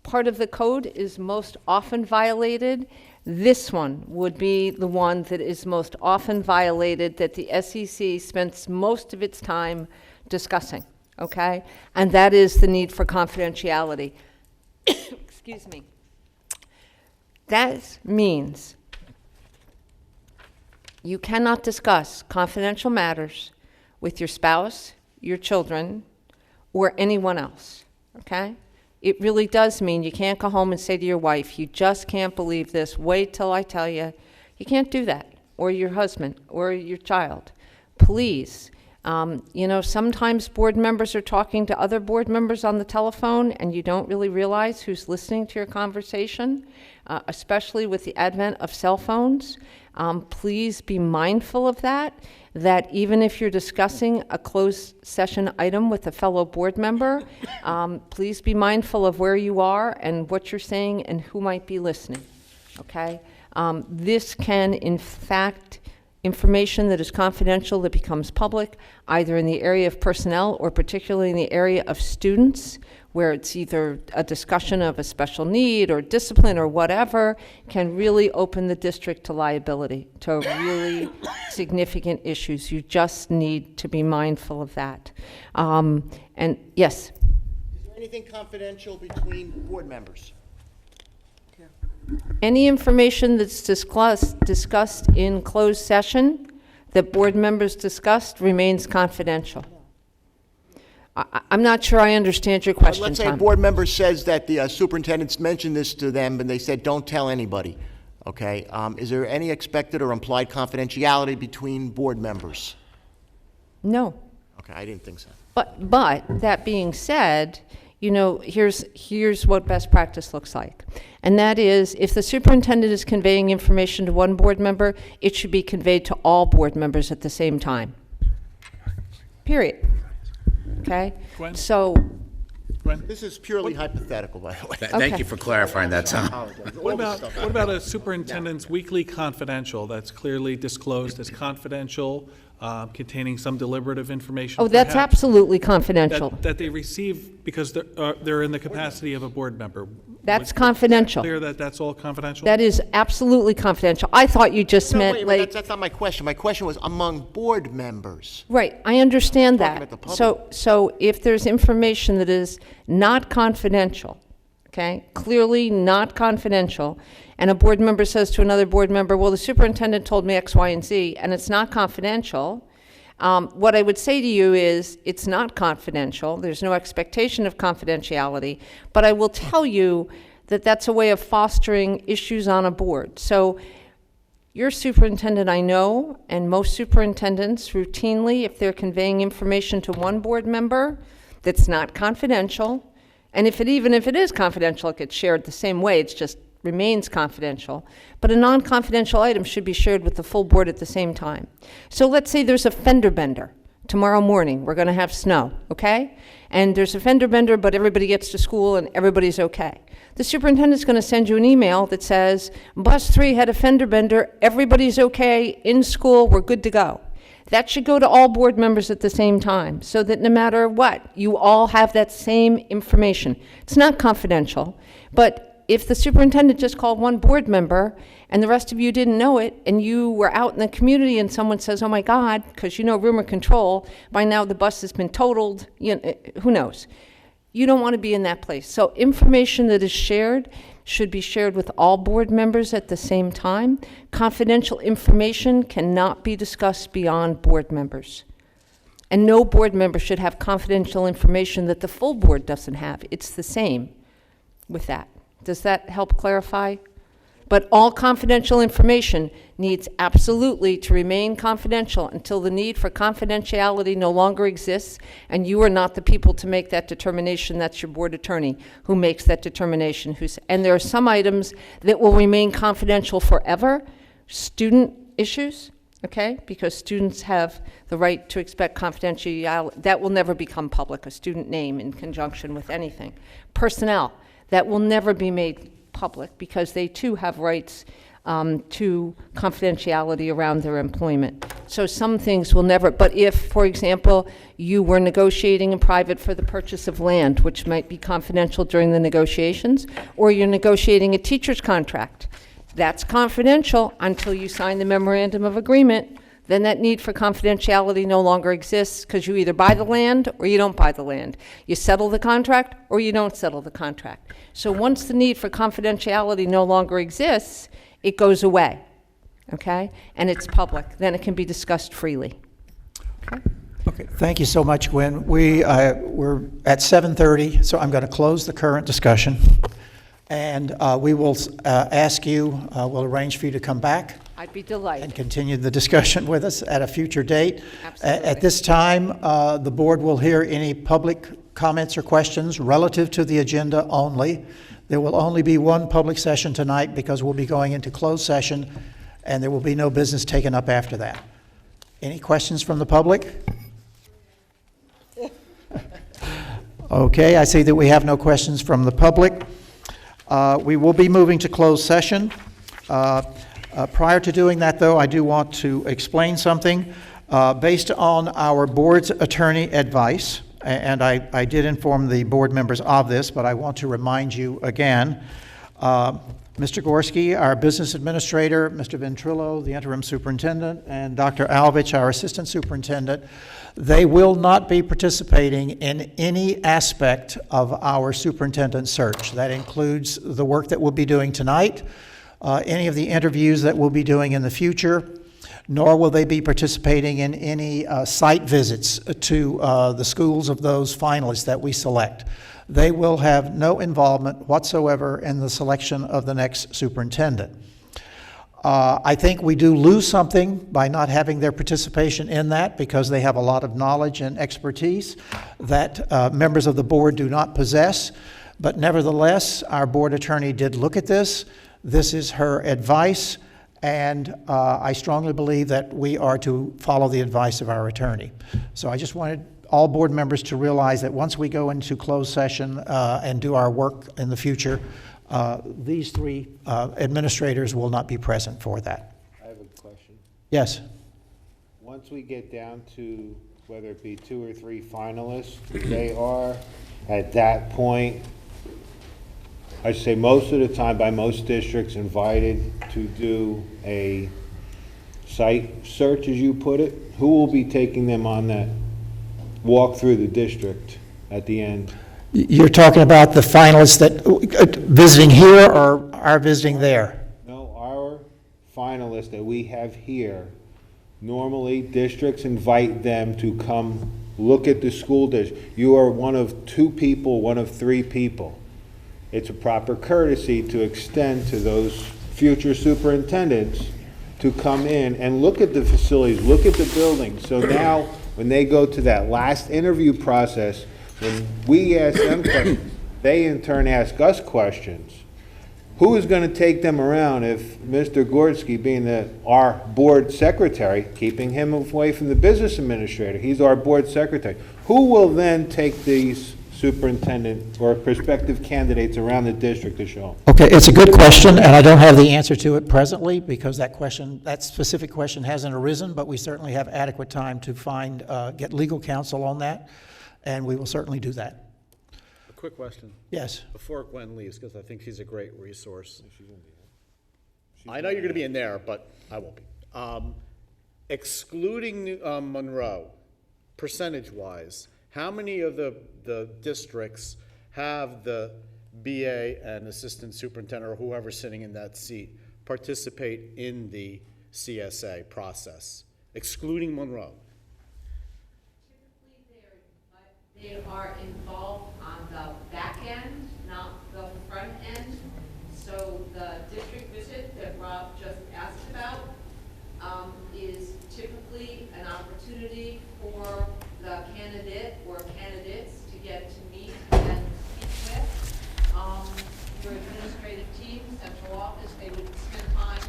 part of the code is most often violated, this one would be the one that is most often violated, that the SEC spends most of its time discussing, okay? And that is the need for confidentiality. Excuse me. That means you cannot discuss confidential matters with your spouse, your children, or anyone else, okay? It really does mean you can't go home and say to your wife, you just can't believe this, wait till I tell you. You can't do that, or your husband, or your child. Please, sometimes board members are talking to other board members on the telephone, and you don't really realize who's listening to your conversation, especially with the advent of cell phones. Please be mindful of that even if you're discussing a closed session item with a fellow board member, please be mindful of where you are and what you're saying and who might be listening, okay? This can, in fact, information that is confidential that becomes public, either in the area of personnel or particularly in the area of students, where it's either a discussion of a special need or discipline or whatever, can really open the district to liability, to really significant issues. You just need to be mindful of that. And yes? Is there anything confidential between board members? Any information that's discussed in closed session that board members discussed remains confidential. I'm not sure I understand your question, Let's say Tom. a board member says that the superintendents mentioned this to them, and they said, don't tell anybody, okay? Is there any expected or implied confidentiality between board members? No. Okay, I didn't think so. But that being said, here's what best practice looks like. And that is, if the superintendent is conveying information to one board member, it should be conveyed to all board members at the same time. Period. Okay? Gwen? So, This is purely hypothetical, by the way. Thank you for clarifying that, Tom. What about a superintendent's weekly confidential that's clearly disclosed as confidential, containing some deliberative information? oh, that's perhaps, absolutely confidential. that they receive because they're in the capacity of a board member? That's confidential. Clear that that's all confidential? That is absolutely confidential. I thought you just No, meant wait, that's not my question. My question was among board members. Right, I understand Talking that. about the public. So if there's information that is not confidential, okay, clearly not confidential, and a board member says to another board member, well, the superintendent told me X, Y, and Z, and it's not confidential, what I would say to you is, it's not confidential, there's no expectation of confidentiality, but I will tell you that that's a way of fostering issues on a board. So your superintendent, I know, and most superintendents routinely, if they're conveying information to one board member that's not confidential, and even if it is confidential, it gets shared the same way, it just remains confidential, but a non-confidential item should be shared with the full board at the same time. So let's say there's a fender bender. Tomorrow morning, we're going to have snow, okay? And there's a fender bender, but everybody gets to school and everybody's okay. The superintendent's going to send you an email that says, bus 3 had a fender bender, everybody's okay, in school, we're good to go. That should go to all board members at the same time, so that no matter what, you all have that same information. It's not confidential, but if the superintendent just called one board member and the rest of you didn't know it, and you were out in the community and someone says, oh my God, because rumor control, by now the bus has been totaled, who knows? You don't want to be in that place. So information that is shared should be shared with all board members at the same time. Confidential information cannot be discussed beyond board members. And no board member should have confidential information that the full board doesn't have. It's the same with that. Does that help clarify? But all confidential information needs absolutely to remain confidential until the need for confidentiality no longer exists, and you are not the people to make that determination. That's your board attorney who makes that determination. And there are some items that will remain confidential forever, student issues, okay? Because students have the right to expect confidentiality. That will never become public, a student name in conjunction with anything. Personnel, that will never be made public because they too have rights to confidentiality around their employment. So some things will never, but if, for example, you were negotiating in private for the purchase of land, which might be confidential during the negotiations, or you're negotiating a teacher's contract, that's confidential until you sign the memorandum of agreement. Then that need for confidentiality no longer exists because you either buy the land or you don't buy the land. You settle the contract or you don't settle the contract. So once the need for confidentiality no longer exists, it goes away, okay? And it's public. Then it can be discussed freely. Okay, thank you so much, Gwen. We're at 7:30, so I'm going to close the current discussion. And we will ask you, we'll arrange for you to come back. I'd be delighted. And continue the discussion with us at a future date. Absolutely. At this time, the board will hear any public comments or questions relative to the agenda only. There will only be one public session tonight because we'll be going into closed session, and there will be no business taken up after that. Any questions from the public? Okay, I see that we have no questions from the public. We will be moving to closed session. Prior to doing that, though, I do want to explain something. Based on our board's attorney advice, and I did inform the board members of this, but I want to remind you again, Mr. Gorski, our business administrator, Mr. Ventrilo, the interim superintendent, and Dr. Alvich, our assistant superintendent, they will not be participating in any aspect of our superintendent search. That includes the work that we'll be doing tonight, any of the interviews that we'll be doing in the future, nor will they be participating in any site visits to the schools of those finalists that we select. They will have no involvement whatsoever in the selection of the next superintendent. I think we do lose something by not having their participation in that because they have a lot of knowledge and expertise that members of the board do not possess. But nevertheless, our board attorney did look at this. This is her advice, and I strongly believe that we are to follow the advice of our attorney. So I just wanted all board members to realize that once we go into closed session and do our work in the future, these three administrators will not be present for that. I have a question. Yes. Once we get down to whether it be 2 or 3 finalists, they are at that point, I say most of the time by most districts, invited to do a site search, as you put it. Who will be taking them on that walk through the district at the end? You're talking about the finalists that visiting here or are visiting there? No, our finalists that we have here, normally districts invite them to come look at the school district. You are one of 2 people, one of 3 people. It's a proper courtesy to extend to those future superintendents to come in and look at the facilities, look at the buildings. So now, when they go to that last interview process, when we ask them questions, they in turn ask us questions. Who is going to take them around if Mr. Gorski, being our board secretary, keeping him away from the business administrator, he's our board secretary, who will then take these superintendent or prospective candidates around the district to show them? Okay, it's a good question, and I don't have the answer to it presently because that specific question hasn't arisen, but we certainly have adequate time to get legal counsel on that, and we will certainly do that. A quick question. Yes. Before Gwen leaves, because I think she's a great resource. I know you're going to be in there, but I won't be. Excluding Monroe, percentage-wise, How many of the districts have the BA and assistant superintendent or whoever's sitting in that seat participate in the CSA process, excluding Monroe? They are involved on the back end, not the front end. So the district visit that Rob just asked about is typically an opportunity for the candidate or candidates to get to meet and speak with your administrative team, central office. They would spend time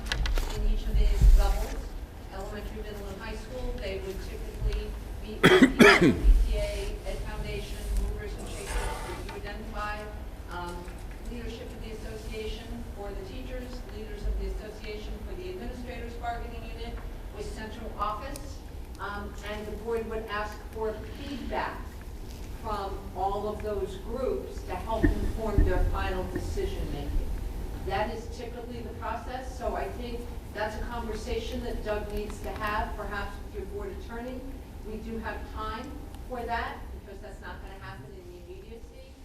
in each of these levels, elementary, middle, and high school. They would typically meet with the PTA, Ed Foundation, movers and shakers to identify leadership of the association for the teachers, leaders of the association for the administrators bargaining unit with central office, and the board would ask for feedback from all of those groups to help inform their final decision making. That is typically the process, so I think that's a conversation that Doug needs to have, perhaps with your board attorney. We do have time for that, because that's not going to happen in the immediacy.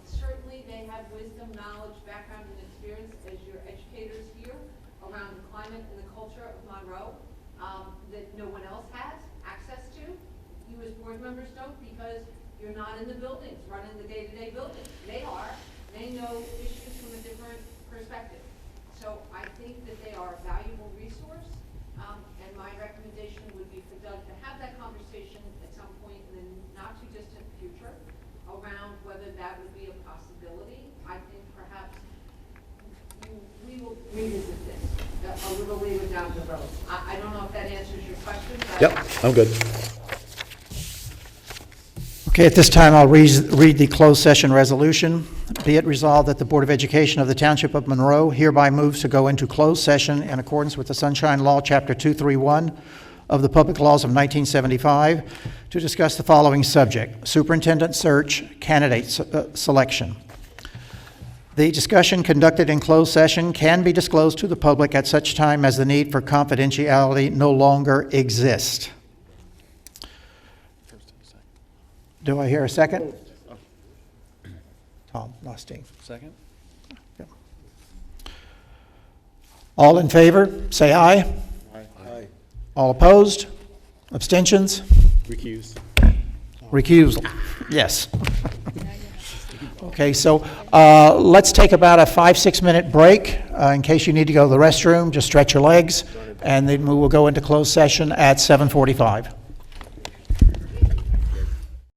Certainly, they have wisdom, knowledge, background, and experience as your educators here around the climate and the culture of Monroe that no one else has access to. You as board members don't, because you're not in the buildings, running the day-to-day buildings. They are. They know issues from a different perspective. So I think that they are a valuable resource, and my recommendation would be for Doug to have that conversation at some point in the not-too-distant future around whether that would be a possibility. I think perhaps we will revisit this a little later down the road. I don't know if that answers your question. But Yep, I'm good. Okay, at this time, I'll read the closed session resolution. Be it resolved that the Board of Education of the Township of Monroe hereby moves to go into closed session in accordance with the Sunshine Law, Chapter 231 of the Public Laws of 1975, to discuss the following subject: superintendent search, candidate selection. The discussion conducted in closed session can be disclosed to the public at such time as the need for confidentiality no longer exists. Do I hear a second? Tom Lustig. Second? All in favor, say aye. Aye. All opposed? Abstentions? Recuse. Recusal, yes. Okay, so let's take about a 5-6 minute break in case you need to go to the restroom. Just stretch your legs, and then we will go into closed session at 7:45.